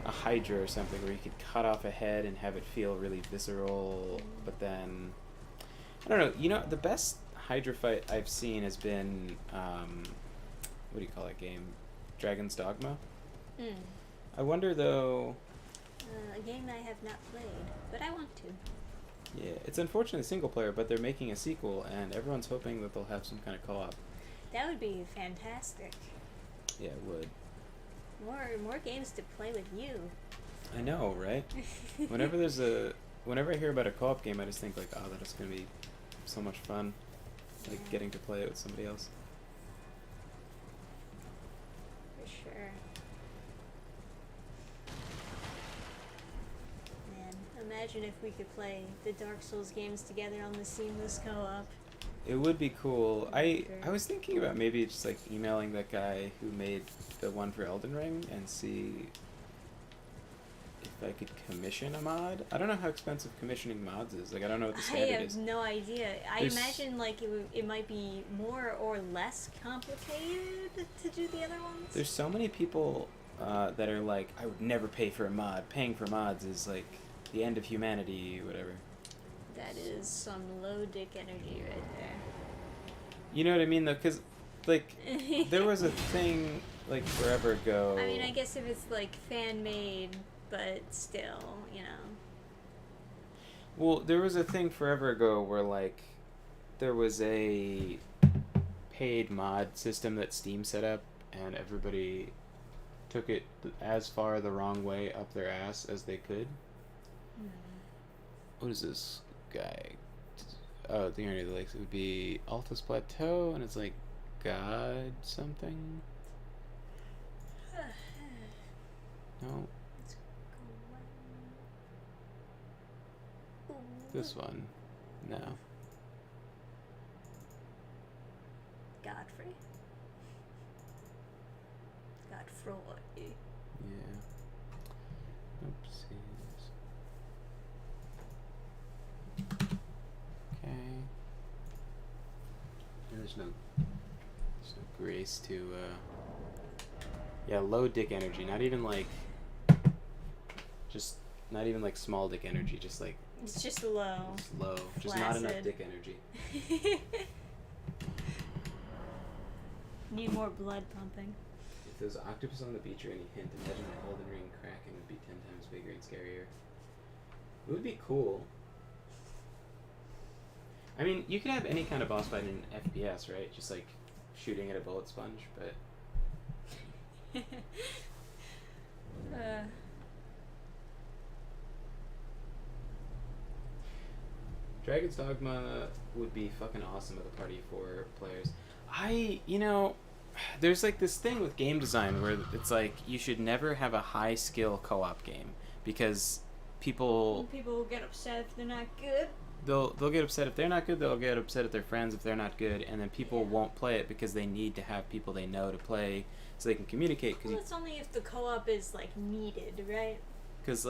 hydra or something, where you could cut off a head and have it feel really visceral, but then, I don't know, you know, the best hydra fight I've seen has been, what do you call that game? Dragon's Dogma? I wonder though... a game I have not played, but I want to. Yeah, it's unfortunately single player, but they're making a sequel, and everyone's hoping that they'll have some kind of co-op. That would be fantastic. Yeah, it would. More games to play with you. I know, right? Whenever I hear about a co-op game, I just think like, oh, that is gonna be so much fun. like getting to play it with somebody else. For sure. Man, imagine if we could play the Dark Souls games together on the seamless co-op. It would be cool. I was thinking about maybe just like emailing that guy who made the one for Elden Ring and see if I could commission a mod. I don't know how expensive commissioning mods is. Like I don't know what the standard is. I have no idea. There's- I imagine like it might be more or less complicated to do the other ones. There's so many people that are like, I would never pay for a mod. Paying for mods is like the end of humanity, whatever. That is some low dick energy right there. You know what I mean, though? Because, like, there was a thing, like, forever ago. I mean, I guess if it's like fan made, but still, you know. Well, there was a thing forever ago where, like, there was a paid mod system that Steam set up, and everybody took it as far the wrong way up their ass as they could. What is this guy? Oh, the Irony of the Lakes. It would be Altus Plateau, and it's like God something. No, this one. No. Godfrey. Godfroy. Yeah. Oopsies. Okay. Yeah, there's no grace to yeah, low dick energy. Not even like just not even like small dick energy, just like It's just low. just low. Just not enough Flaccid. dick energy. Need more blood pumping. If there's an octopus on the beach or any hint, imagine the Elden Ring Kraken would be 10 times bigger and scarier. It would be cool. I mean, you could have any kind of boss fight in FPS, right? Just like shooting at a bullet sponge, but Dragon's Dogma would be fucking awesome with a party of 4 players. There's like this thing with game design where it's like you should never have a high skill co-op game because people will get upset if they're not good. they'll get upset if they're not good, they'll get upset at their friends if they're not good, and then people won't play it because they need to have people they know to play so they can communicate. Well, it's only if the co-op is like needed, right? Because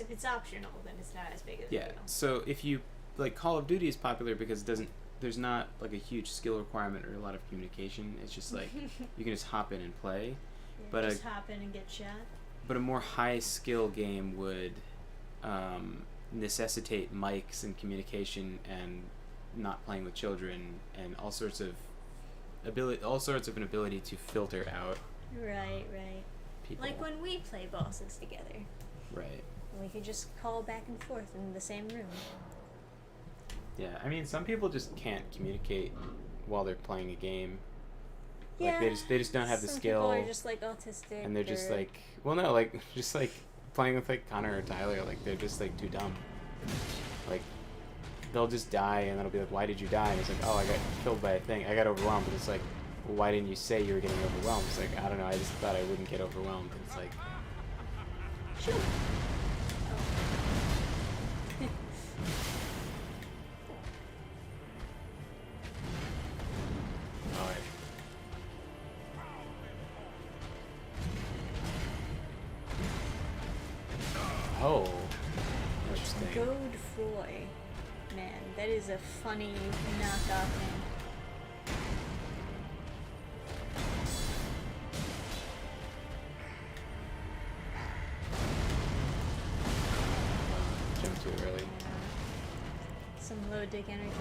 If it's optional, then it's not as big of a yeah. deal. So if you like Call of Duty is popular because there's not like a huge skill requirement or a lot of communication. It's just like you can just hop in and play. Yeah, But just hop in and get shot. But a more high skill game would necessitate mics and communication and not playing with children and all sorts of an ability to filter out Right. people. Like when we play bosses together. Right. We could just call back and forth in the same room. Yeah, I mean, some people just can't communicate while they're playing a game. Yeah. Like they just don't have the Some skill. people are just like autistic. And they're just or- like, well, no, like just like playing with like Connor or Tyler, like they're just like too dumb. Like they'll just die, and then it'll be like, why did you die? And it's like, oh, I got killed by a thing. I got overwhelmed. But it's like, well, why didn't you say you were getting overwhelmed? It's like, I don't know. I just thought I wouldn't get overwhelmed. And it's like, Shoot. all right. Oh, interesting. Godfroy. Man, that is a funny knockoff name. Jumped too early. Some low dick energy.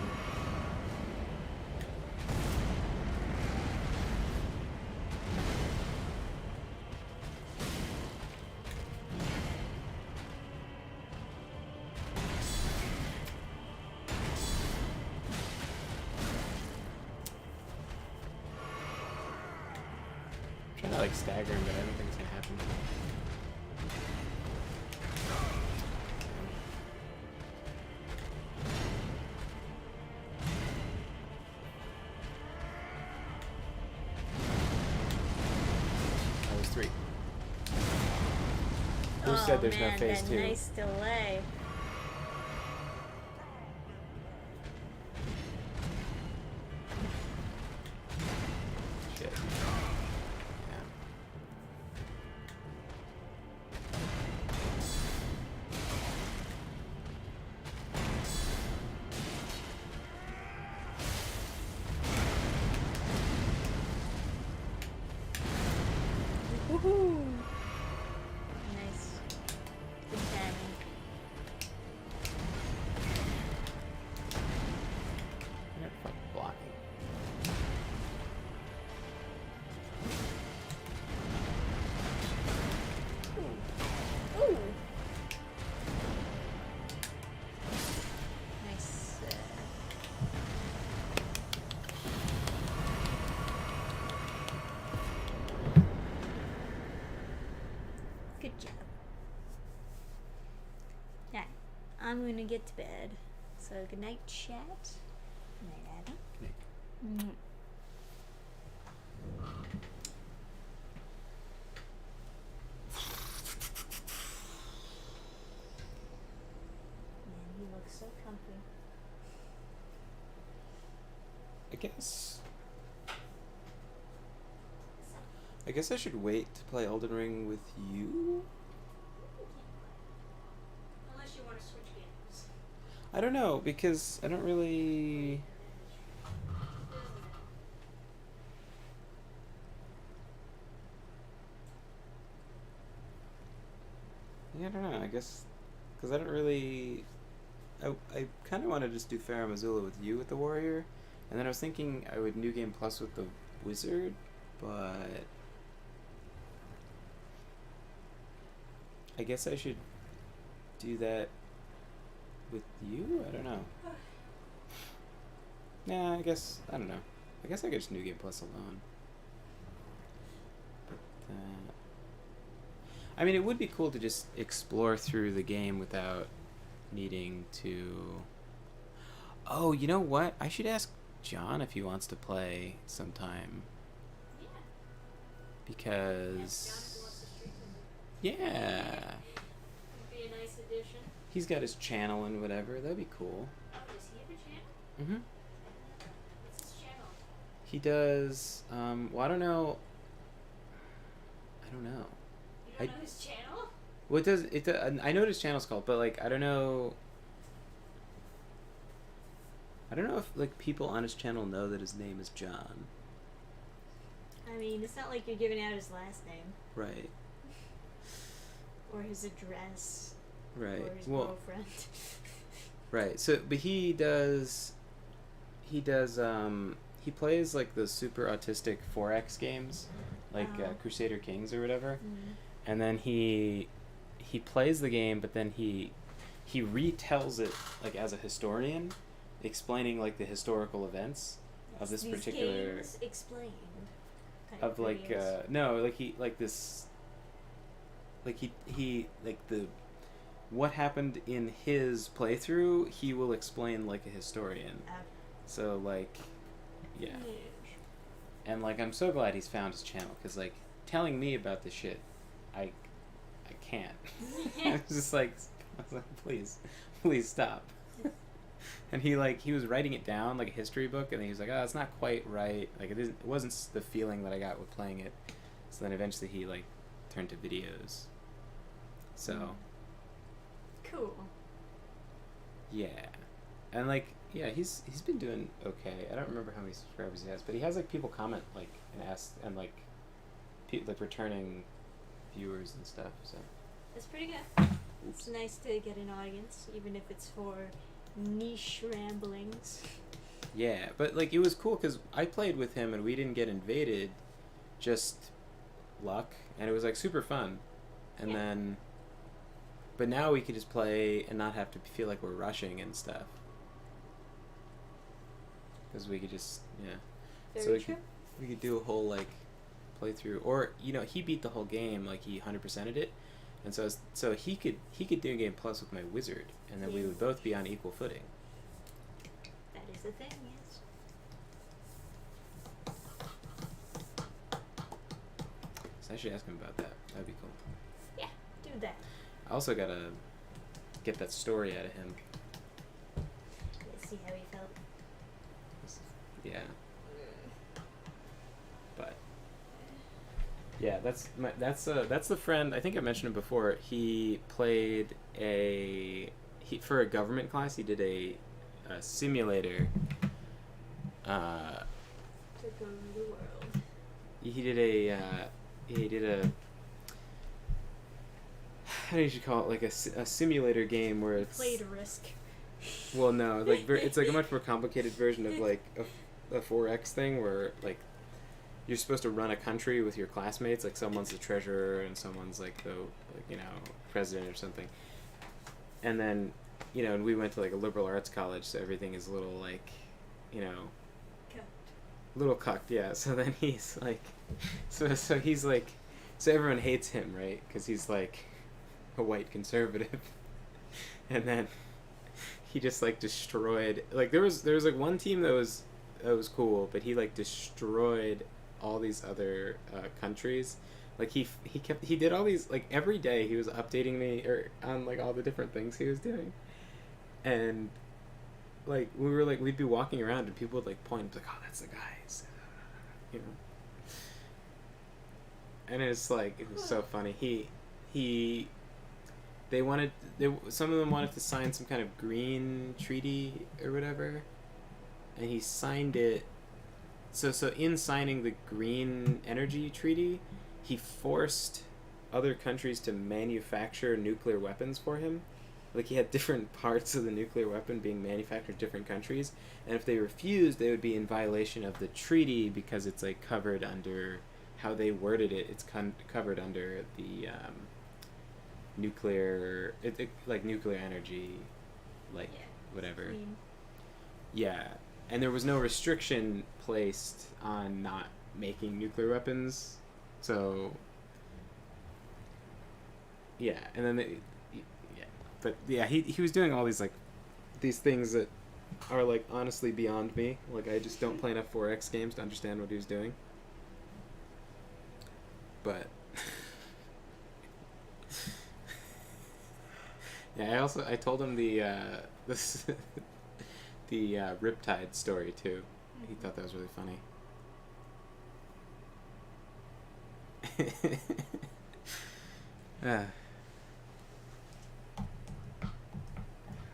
I'm trying to like stagger him, but I don't think it's gonna happen. said there's man, no phase that 2. nice delay. Shit. Yeah. Woohoo! Nice. Good timing. Fuck blocking. Ooh. Nice. Good job. Alright, I'm gonna get to bed. So good night, chat. Good night, Adam. Nick. Man, you look so comfy. I guess I should wait to play Elden Ring with you? Unless you want to switch games. I don't know, because I don't really... Yeah, I don't know, I guess... Because I don't really... I kind of want to just do farum azula with you with the warrior, and then I was thinking I would New Game Plus with the wizard, but... I guess I should do that with you? I don't know. Nah, I don't know. I guess I could just New Game Plus alone. But, I mean, it would be cool to just explore through the game without needing to... Oh, you know what? I should ask John if he wants to play sometime. Yeah. Because... Yeah. Would be a nice addition. He's got his channel and whatever. That'd be cool. Oh, does he have a channel? Mm-hmm. What's his channel? He does, well, I don't know. You don't know his channel? What does, I know what his channel's called, but, like, I don't know if, like, people on his channel know that his name is John. I mean, it's not like you're giving out his last name. Right. Or his address. Right. Or his Well, girlfriend. right. So, but he plays, like, the super autistic 4X games, like, Crusader Kings or whatever. Mm. And then he plays the game, but then he retells it, like, as a historian, explaining, like, the historical events of this These particular... games explained. Of, like, no, like, he, like, this... Like, he like, the... What happened in his playthrough, he will explain like a historian. So, like, yeah. And, like, I'm so glad he's found his channel, because, like, telling me about this shit, I can't. It's just like, I was like, please stop. And he was writing it down, like a history book, and then he was like, oh, it's not quite right. Like, it wasn't the feeling that I got with playing it. So then eventually he, like, turned to videos. So. Cool. Yeah. And, like, yeah, he's been doing okay. I don't remember how many subscribers he has, but he has, like, people comment, like, and ask, and, like, like, returning viewers and stuff, so. That's pretty good. It's nice to get an audience, even if it's for niche ramblings. Yeah, but, like, it was cool, because I played with him, and we didn't get invaded, just luck, and it was, like, super fun. And then... But now we could just play and not have to feel like we're rushing and stuff. Because we could just, yeah. Very true. We could do a whole, like, playthrough. Or, you know, he beat the whole game, like, he 100%ed it. And so he could do Game Plus with my wizard, and then we would both be on equal footing. That is the thing, yes. So I should ask him about that. That'd be cool. Yeah, do that. I also gotta get that story out of him. Let's see how he felt. Yeah. But yeah, that's the friend. I think I mentioned him before. He played for a government class. He did a simulator. To go to the world. He did a how do you call it, like a simulator game where it's Played Risk. well, no, like it's like a much more complicated version of like a 4X thing where like you're supposed to run a country with your classmates, like someone's the treasurer and someone's like the president or something, and then and we went to like a liberal arts college, so everything is a little like little cucked, yeah. So then he's like, so he's like, so everyone hates him, right? Because he's like a white conservative, and then he just like destroyed. Like there was like one team that was cool, but he like destroyed all these other countries. Like he did all these, like every day he was updating me on like all the different things he was doing, and like we were like we'd be walking around and people would like point like, oh, that's the guys, and it's like it was so funny. Some of them wanted to sign some kind of green treaty or whatever, and he signed it. So in signing the green energy treaty, he forced other countries to manufacture nuclear weapons for him. Like he had different parts of the nuclear weapon being manufactured in different countries, and if they refused, they would be in violation of the treaty because it's like covered under how they worded it. It's covered under the nuclear, like nuclear energy, like whatever. Clean. Yeah, and there was no restriction placed on not making nuclear weapons, so yeah, and then but yeah, he was doing all these like these things that are like honestly beyond me. Like I just don't play enough 4X games to understand what he was doing. But yeah, I told him the the Riptide story too. He thought that was really funny.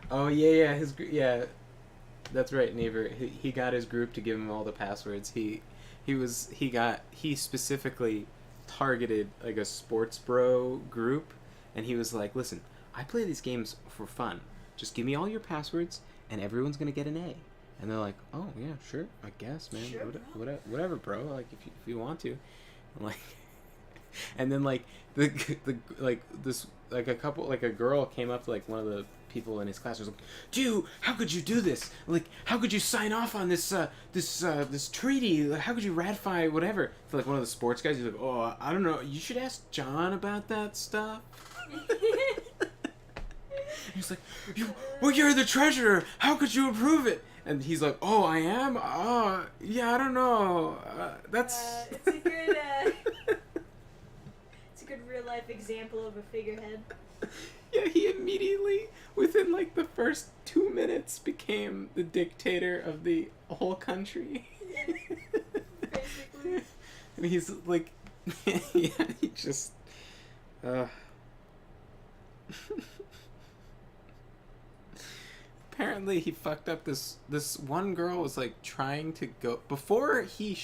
Oh yeah, that's right, neighbor. He got his group to give him all the passwords. He specifically targeted like a sports bro group, and he was like, listen, I play these games for fun. Just give me all your passwords, and everyone's gonna get an A. And they're like, oh yeah, sure, I guess, man, sure, whatever, bro. Like if you want to, I'm like, and then like the like this like a girl came up to like one of the people in his class and was like, how could you do this? Like, how could you sign off on this this treaty? How could you ratify whatever? For like one of the sports guys, he's like, oh, I don't know. You should ask John about that stuff. He's like, you're the treasurer. How could you approve it? And he's like, oh, I am? Oh, yeah, I don't know. That's... It's a good, it's a good real-life example of a figurehead. Yeah, he immediately, within like the first 2 minutes, became the dictator of the whole country. Basically. And he's like, yeah, he just... Apparently he fucked up this one girl was like trying to go before he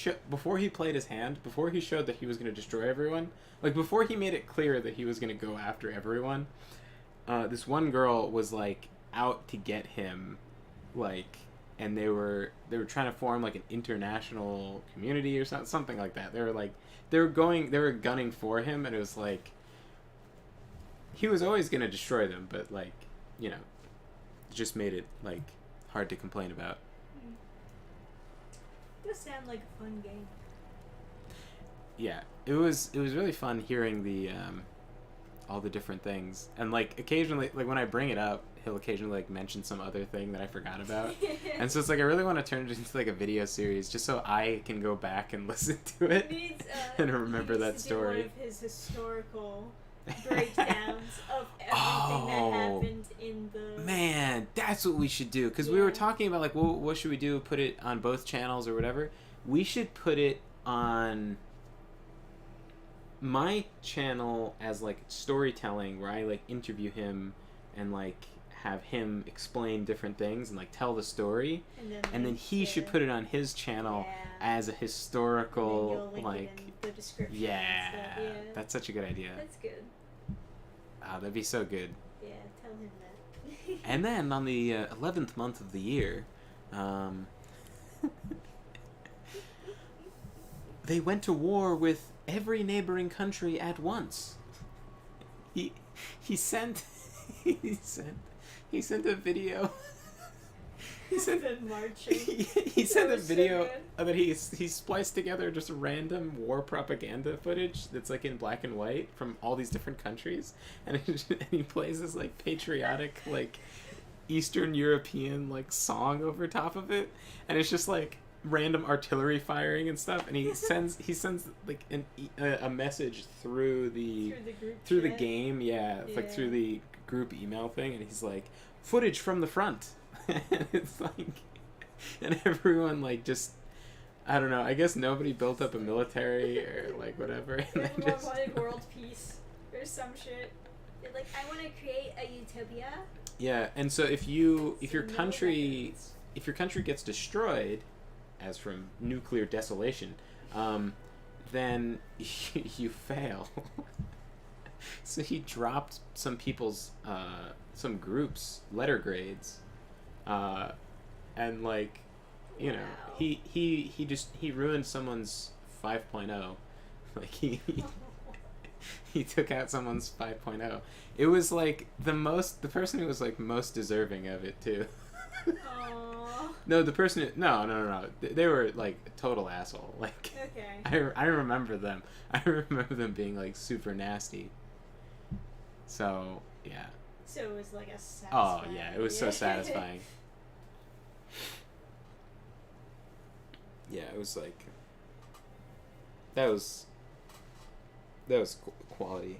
played his hand, before he showed that he was going to destroy everyone, like before he made it clear that he was going to go after everyone, this one girl was like out to get him, like, and they were trying to form like an international community or something like that. They were gunning for him, and it was like he was always going to destroy them, but like, just made it like hard to complain about. It does sound like a fun game. Yeah, it was really fun hearing the all the different things, and like occasionally, like when I bring it up, he'll occasionally like mention some other thing that I forgot about. And so it's like I really want to turn it into like a video series just so I can go back and listen to it and remember that story. One of his historical breakdowns of everything that happened in the... Man, that's what we should do. Because we were talking about, like, what should we do? Put it on both channels or whatever? We should put it on my channel as, like, storytelling, where I, like, interview him and, like, have him explain different things and, like, tell the story. And then he should put it on his channel as a historical, and then like... it in the description Yeah, and stuff. Yeah, that's such a good idea. that's good. Oh, that'd be so good. Yeah, tell him that. And then on the 11th month of the year, they went to war with every neighboring country at once. He sent he sent a video. He sent them marching. he sent a was so video good. that he spliced together just random war propaganda footage that's like in black and white from all these different countries, and he plays this like patriotic like Eastern European like song over top of it, and it's just like random artillery firing and stuff, and he sends like a message through the through the game, like through the group email thing, and he's like, footage from the front. And it's like, and everyone like just, I don't know, I guess nobody built up a military or like whatever, and Everyone they just wanted world peace or some shit. They're like, I want to create a utopia. yeah. And so if your country gets destroyed, as from nuclear desolation, then you fail. So he dropped some people's some groups letter grades, and like, you know, Wow. he ruined someone's 5.0. Like he took out someone's 5.0. It was like the person who was like most deserving of it too. Aww. No, the person no. They were like a total asshole. Like, Okay. I remember them. I remember them being like super nasty. So yeah. So it was like a satisfying... Oh yeah, it was so satisfying. Yeah, it was like that was quality.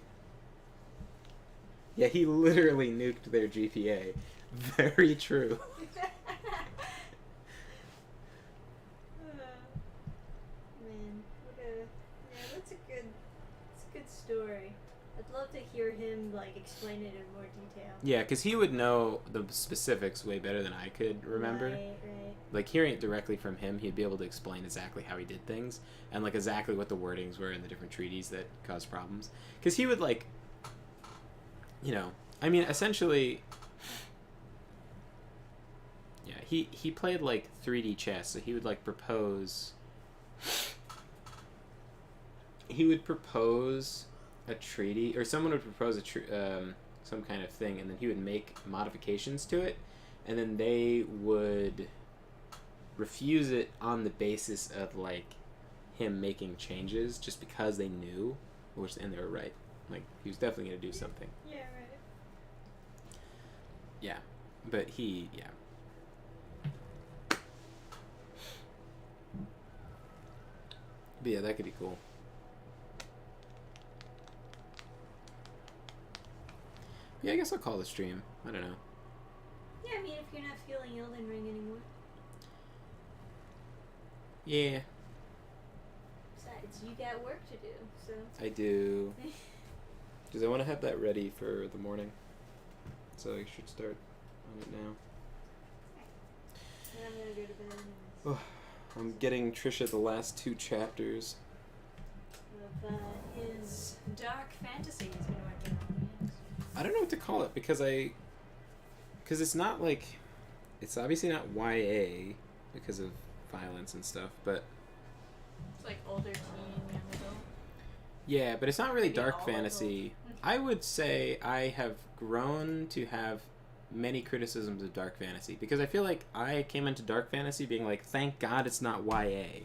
Yeah, he literally nuked their GPA. Very true. Man, that's a good story. I'd love to hear him like explain it in more detail. Yeah, because he would know the specifics way better than I could remember. Right. Like, hearing it directly from him, he'd be able to explain exactly how he did things and like exactly what the wordings were in the different treaties that caused problems. Because he would like, you know, I mean, essentially, yeah, he played like 3D chess, so he would like propose. He would propose a treaty, or someone would propose some kind of thing, and then he would make modifications to it, and then they would refuse it on the basis of like him making changes just because they knew, and they were right. Like, he was definitely gonna do something. Yeah, right. Yeah, but But yeah, that could be cool. Yeah, I guess I'll call the stream. I don't know. Yeah, I mean, if you're not feeling Elden Ring anymore. Yeah, Besides, you got work to do, so... I do. Because I want to have that ready for the morning. So I should start on it now. And I'm gonna go to bed anyways. Oh, I'm getting Trisha the last 2 chapters. Of his dark fantasy he's been working on. Yes. I don't know what to call it because it's not like, it's obviously not YA because of violence and stuff, but It's like older teen, young adult. yeah, but it's not really Maybe dark all fantasy. I would say I have grown to have many criticisms of dark fantasy because I feel like I came into dark fantasy being like, thank God it's not YA.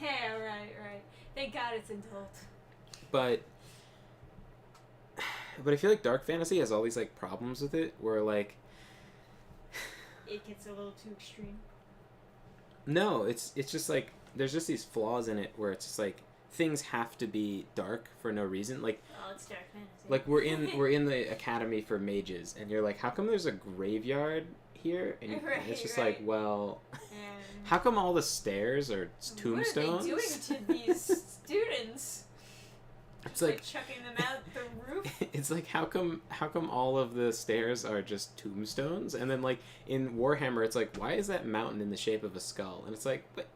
Yeah, right. Thank God it's adult. But I feel like dark fantasy has all these like problems with it where like It gets a little too extreme. no, it's just like there's just these flaws in it where it's just like things have to be dark for no reason. Like, Oh, it's dark fantasy. like we're in the academy for mages, and you're like, how come there's a graveyard here? And Right, it's just right. like, well, And how come all the stairs are tombstones? what are they doing to these students? It's Just like chucking them out the roof. it's like how come all of the stairs are just tombstones? And then like in Warhammer, it's like, why is that mountain in the shape of a skull? And it's like, but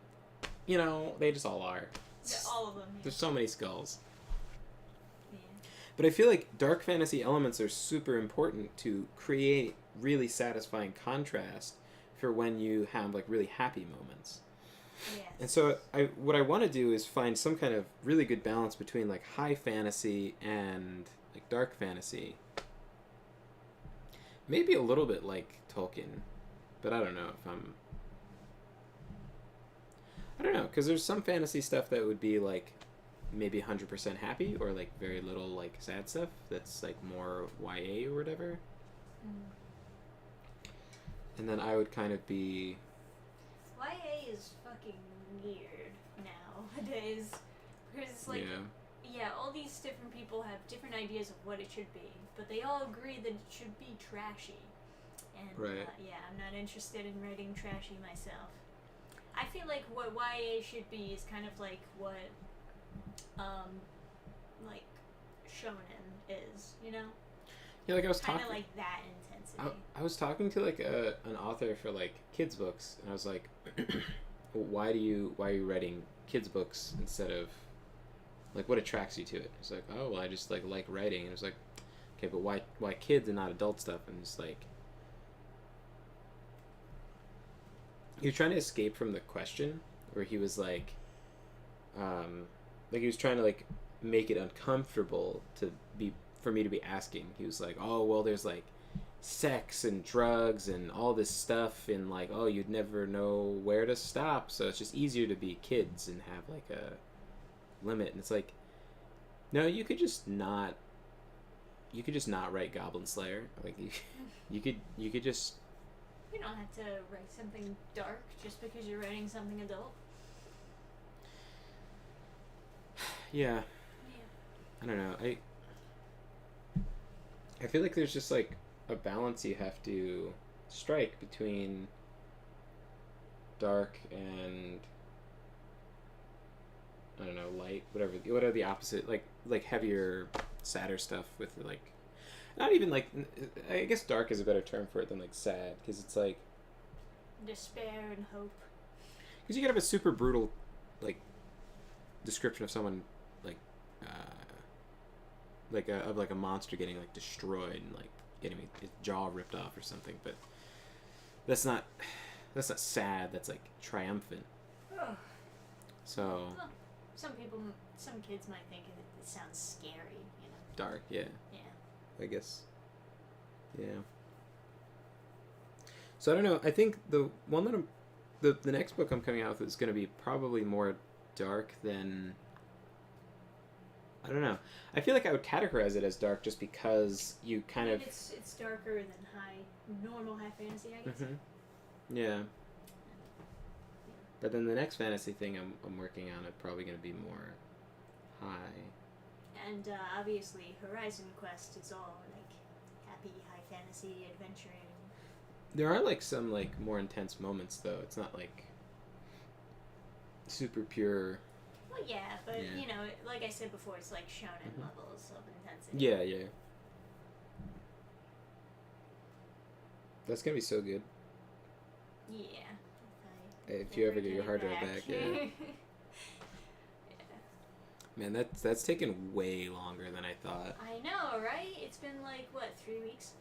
you know, they just all are. Yeah, all of them. Yeah. There's so many skulls. Yeah. But I feel like dark fantasy elements are super important to create really satisfying contrast for when you have like really happy moments. Yes. And so what I want to do is find some kind of really good balance between like high fantasy and like dark fantasy. Maybe a little bit like Tolkien, but I don't know if I don't know, because there's some fantasy stuff that would be like maybe 100% happy, or like very little like sad stuff that's like more YA or whatever. Mm. And then I would kind of be... YA is fucking weird nowadays. Because it's like, yeah, all these different people have different ideas of what it should be, but they all agree that it should be trashy. And Right. yeah, I'm not interested in writing trashy myself. I feel like what YA should be is kind of like what, like shonen is, you know? Yeah, like I was Kind talking... of like that intensity. I was talking to like an author for like kids books, and I was like, why are you writing kids books instead of like what attracts you to it? He's like, oh well, I just like writing. And I was like, okay, but why kids and not adult stuff? And it's like, you're trying to escape from the question where he was like he was trying to like make it uncomfortable for me to be asking. He was like, oh well, there's like sex and drugs and all this stuff, and like, oh, you'd never know where to stop, so it's just easier to be kids and have like a limit. And it's like, no, you could just not write Goblin Slayer. Like you could just... You don't have to write something dark just because you're writing something adult. Yeah. I don't know. I feel like there's just like a balance you have to strike between dark and, I don't know, light, whatever the opposite, like heavier, sadder stuff with like, not even like, I guess dark is a better term for it than like sad, because it's like despair and hope. Because you could have a super brutal like description of someone of a monster getting like destroyed and like getting his jaw ripped off or something, but that's not sad, that's like triumphant. Ugh. So Well, some kids might think it sounds scary, you know. dark, yeah, Yeah. I guess, yeah. So I don't know, I think the one that the next book I'm coming out with is going to be probably more dark than, I don't know. I feel like I would categorize it as dark just because you kind of... It's darker than normal high fantasy, I guess. Mm-hmm. Yeah. But then the next fantasy thing I'm working on is probably going to be more high. And obviously Horizon Quest is all like happy high fantasy adventuring. There are like some like more intense moments though. It's not like super pure. Well, yeah, but Yeah. you know, like I said before, it's like shonen Mhm. levels of intensity. Yeah, yeah. That's gonna be so good. Yeah. If you ever get your hard drive back, yeah. Yeah. Man, that's taken way longer than I thought. I know, right? It's been like what, 3 weeks?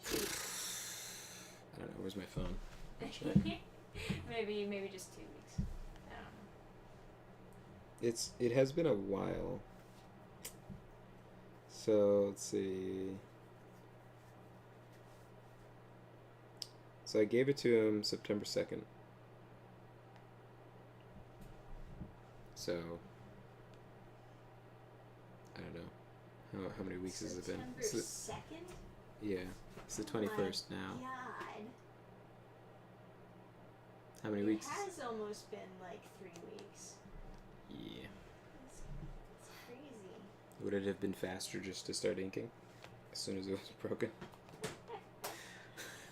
I don't know. Where's my phone? maybe just 2 weeks. I don't know. It has been a while. So let's see. So I gave it to him September 2nd. So I don't know. How many weeks has it been? September 2nd? Yeah. It's the 21st now. God. How many weeks? It has almost been like 3 weeks. Yeah. Would it have been faster just to start inking as soon as it was broken?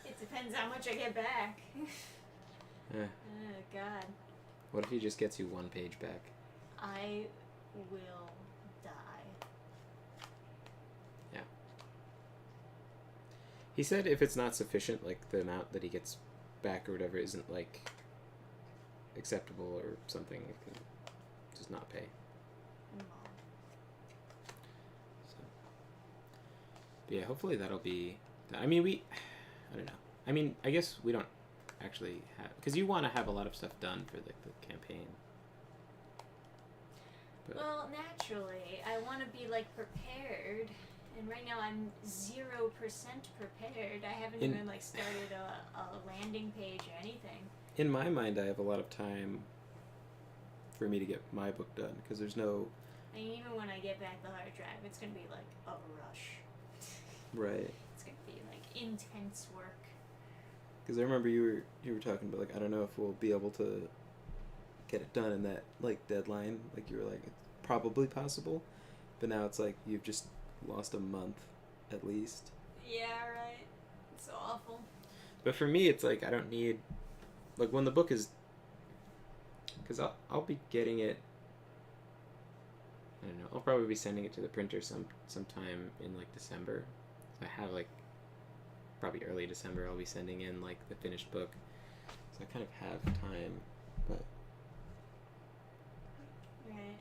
It depends how much I get back. Eh. Oh, God. What if he just gets you 1 page back? I will die. Yeah. He said if it's not sufficient, like the amount that he gets back or whatever isn't like acceptable or something, he can just not pay. So, but yeah, hopefully that'll be. I mean, I don't know. I mean, I guess we don't actually have, because you want to have a lot of stuff done for like the campaign. But, well, naturally, I want to be like prepared, and right now I'm 0% prepared. I haven't even like started a landing page or anything. In my mind, I have a lot of time for me to get my book done because there's no. I mean, even when I get back the hard drive, it's gonna be like a rush. Right. It's gonna be like intense work. Because I remember you were talking about like I don't know if we'll be able to get it done in that like deadline. Like you were like it's probably possible, but now it's like you've just lost a month at least. Yeah, right. It's awful. But for me, it's like I don't need like when the book is because I'll be getting it. I don't know. I'll probably be sending it to the printer sometime in like December. So I have like probably early December. I'll be sending in like the finished book. So I kind of have time, but. Right.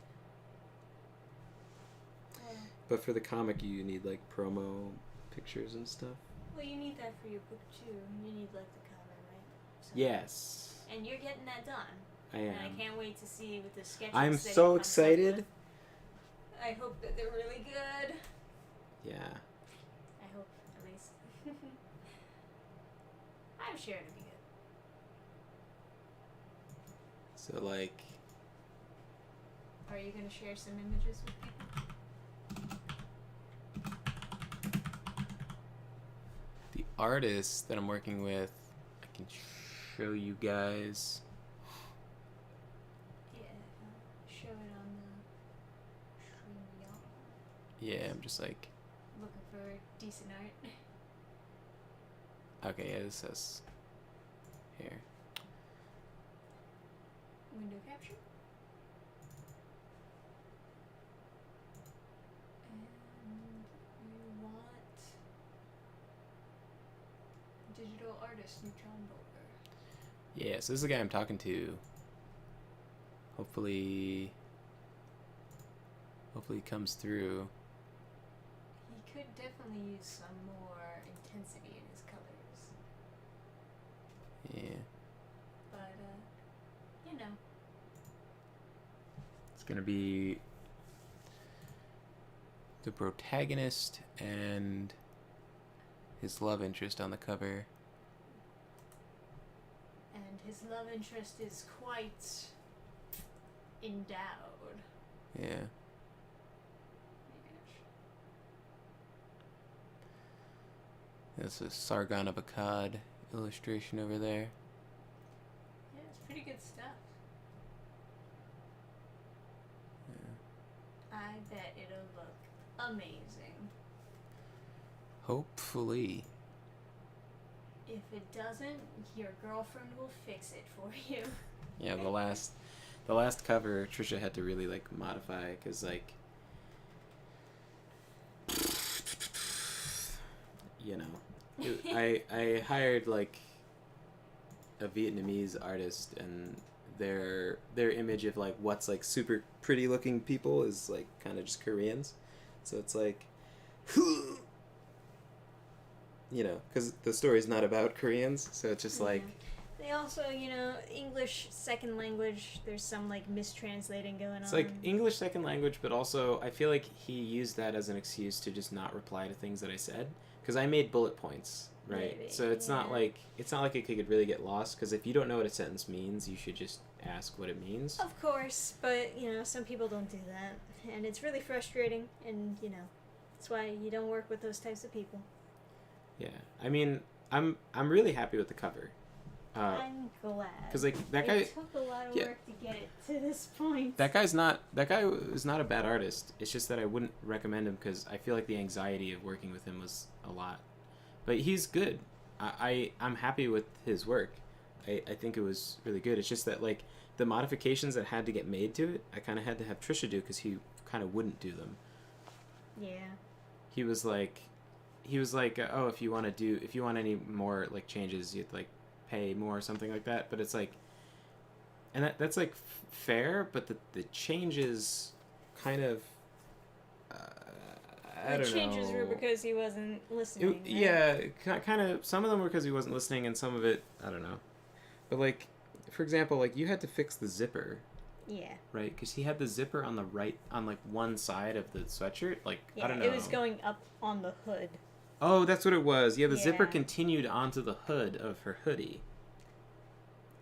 Well, But for the comic, you need like promo pictures and stuff. well, you need that for your book too. You need like the cover, right? So, Yes, and you're getting that done. I And am. I can't wait to see what the sketches. I'm that so he comes excited. up with. I hope that they're really good. Yeah. I hope, at least. I'm sure it'll be good. So like, Are you going to share some images with people? the artist that I'm working with, I can show you guys. Yeah, show it on the StreamYard. Yeah, I'm just like, Looking for decent art. okay, yeah, this says here. Window capture. And we want digital artist Neutron Bolger. Yeah, so this is the guy I'm talking to. Hopefully it comes through. He could definitely use some more intensity in his colors. Yeah. But, you know. It's gonna be the protagonist and his love interest on the cover. And his love interest is quite endowed. Yeah. That's a Sargon of Akkad illustration over there. Yeah, it's pretty good stuff. Yeah. I bet it'll look amazing. Hopefully. If it doesn't, your girlfriend will fix it for you. Yeah, the last cover Trisha had to really like modify because like you know I hired like a Vietnamese artist and their image of like what's like super pretty looking people is like kind of just Koreans, so it's like you know because the story's not about Koreans, so it's just like They also, you know, English second language, there's some like mistranslating going on. it's like English second language, but also I feel like he used that as an excuse to just not reply to things that I said because I made bullet points, right? Maybe, So it's not like it could really get lost because if you don't know what a sentence means, you should just ask what it means. Of course, but you know, some people don't do that, and it's really frustrating, and you know, that's why you don't work with those types of people. Yeah, I mean, I'm really happy with the cover. I'm glad. Because like that guy, It took a lot of work to get it to this point. that guy is not a bad artist. It's just that I wouldn't recommend him because I feel like the anxiety of working with him was a lot. But he's good. I'm happy with his work. I think it was really good. It's just that like the modifications that had to get made to it, I kind of had to have Trisha do because he kind of wouldn't do them. Yeah. He was like, oh, if you want any more like changes, you'd like pay more or something like that. But it's like, and that's like fair, but the changes kind of I don't know. The changes were because he wasn't listening. Right? Yeah, kind of. Some of them were because he wasn't listening, and some of it, I don't know. But like, for example, like you had to fix the zipper. Yeah. Right, because he had the zipper on the right, on like one side of the sweatshirt. Like, yeah, I don't know. It was going up on the hood. Oh, that's what it was. Yeah, the zipper continued onto the hood of her hoodie.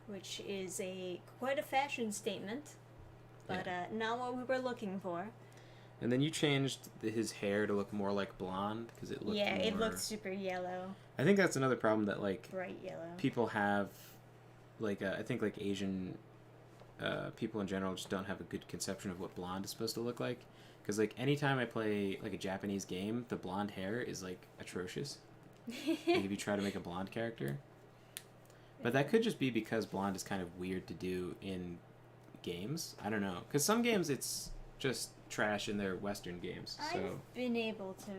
Which is quite a fashion statement, but not what we were looking for. And then you changed his hair to look more like blonde because it looked it looked super yellow. I think that's another problem that like bright yellow people have. Like I think like Asian people in general just don't have a good conception of what blonde is supposed to look like. Because like anytime I play like a Japanese game, the blonde hair is like atrocious. Like if you try to make a blonde character. But that could just be because blonde is kind of weird to do in games. I don't know. Because some games it's just trash in their Western games. So I've been able to,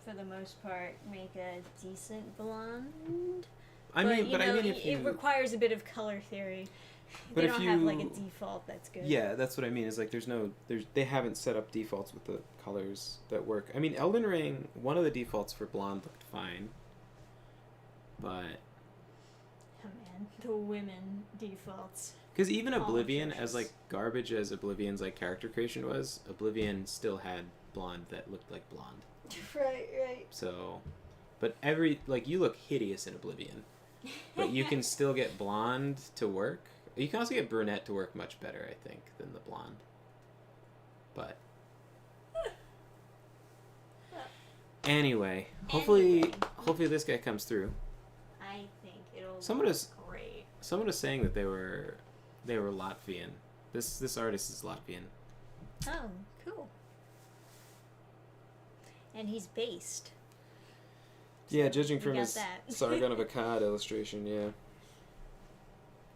for the most part, make a decent blonde. I mean, if you... It requires a bit of color theory. They don't have like a default that's good. Yeah, that's what I mean. Is like they haven't set up defaults with the colors that work. I mean, Elden Ring, one of the defaults for blonde looked fine, but oh man, the women defaults. Because even Oblivion, as like garbage as Oblivion's like character creation was, Oblivion still had blonde that looked like blonde. Right. So, but you look hideous in Oblivion, but you can still get blonde to work. You can also get brunette to work much better, I think, than the blonde. But anyway, hopefully this guy comes through. I think it'll look great. Someone was saying that they were Latvian. This artist is Latvian. Oh, cool. And he's based. Yeah, judging from his that. Sargon of Akkad illustration, yeah.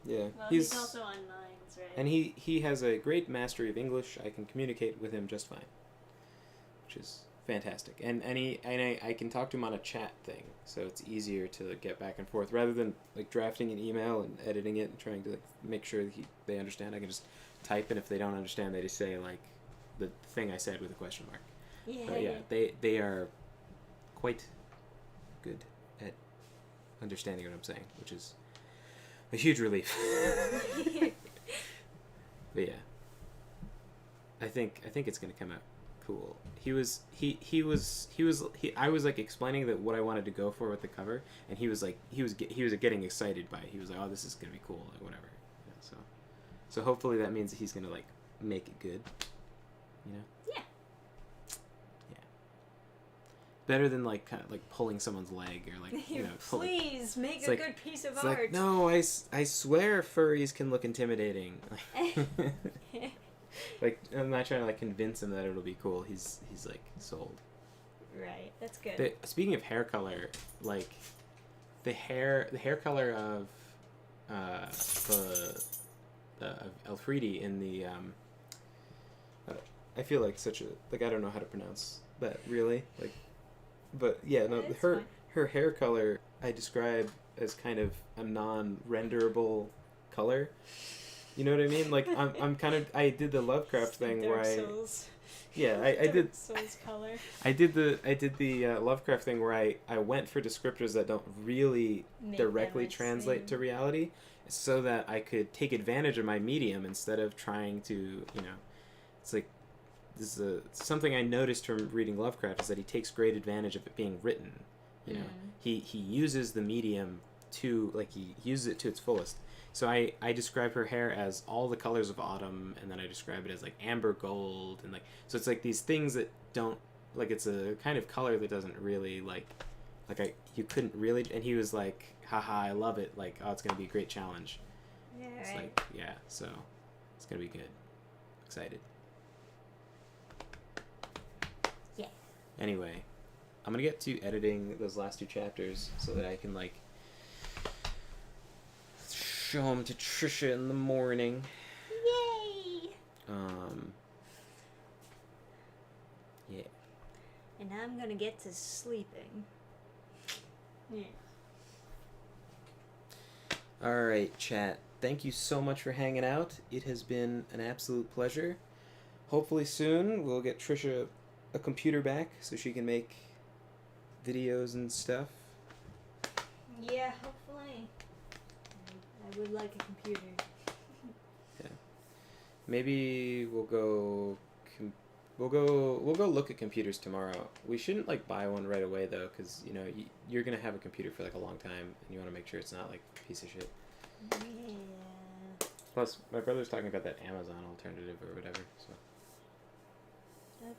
Yeah. Well, he's also on Minds, right? And he has a great mastery of English. I can communicate with him just fine. Which is fantastic. And I can talk to him on a chat thing, so it's easier to get back and forth rather than like drafting an email and editing it and trying to like make sure that they understand. I can just type, and if they don't understand, they just say like the thing I said with a question mark. Yeah. But yeah, they are quite good at understanding what I'm saying, which is a huge relief. But yeah, I think it's gonna come out cool. I was like explaining that what I wanted to go for with the cover, and he was getting excited by it. He was like, oh, this is gonna be cool, like whatever. Yeah, so hopefully that means that he's gonna like make it good, you know. Yeah. Better than like kind of like pulling someone's leg or like please make a good piece of art. Like, no, I swear furries can look intimidating. Like I'm not trying to like convince him that it'll be cool. He's like sold. Right, that's good. Speaking of hair color, like the hair color of Elfriede in the I feel like such a like I don't know how to pronounce that really like. But yeah, no, her hair color I describe as kind of a non-renderable color. You know what I mean? Like I did the Lovecraft thing where I did Souls color. I did the Lovecraft thing where I went for descriptors that don't really directly translate to reality, so that I could take advantage of my medium instead of trying to it's like. This is something I noticed from reading Lovecraft is that he takes great advantage of it being written. You know, he uses the medium to he uses it to its fullest. So I describe her hair as all the colors of autumn, and then I describe it as like amber gold, and so it's like these things that don't it's a kind of color that doesn't really Like you couldn't really, and he was like, haha, I love it. Like, oh, it's gonna be a great challenge. Yeah, It's right. like, yeah, so it's gonna be good. Excited. Yeah. Anyway, I'm gonna get to editing those last 2 chapters so that I can like show them to Trisha in the morning. Yay! Yeah. And I'm gonna get to sleeping. Yeah. All right, chat. Thank you so much for hanging out. It has been an absolute pleasure. Hopefully soon we'll get Trisha a computer back so she can make videos and stuff. Yeah, hopefully. I would like a computer. Yeah. Maybe we'll go we'll go look at computers tomorrow. We shouldn't like buy one right away though, because you know you're gonna have a computer for like a long time, and you want to make sure it's not like a piece of shit. Yeah. Plus, my brother's talking about that Amazon alternative or whatever, so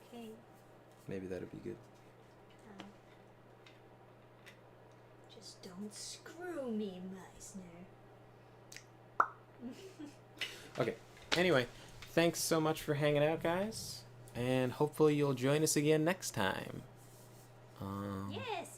Okay. maybe that'll be good. Just don't screw me, Meisner. Okay. Anyway, thanks so much for hanging out, guys, and hopefully you'll join us again next time. Yes.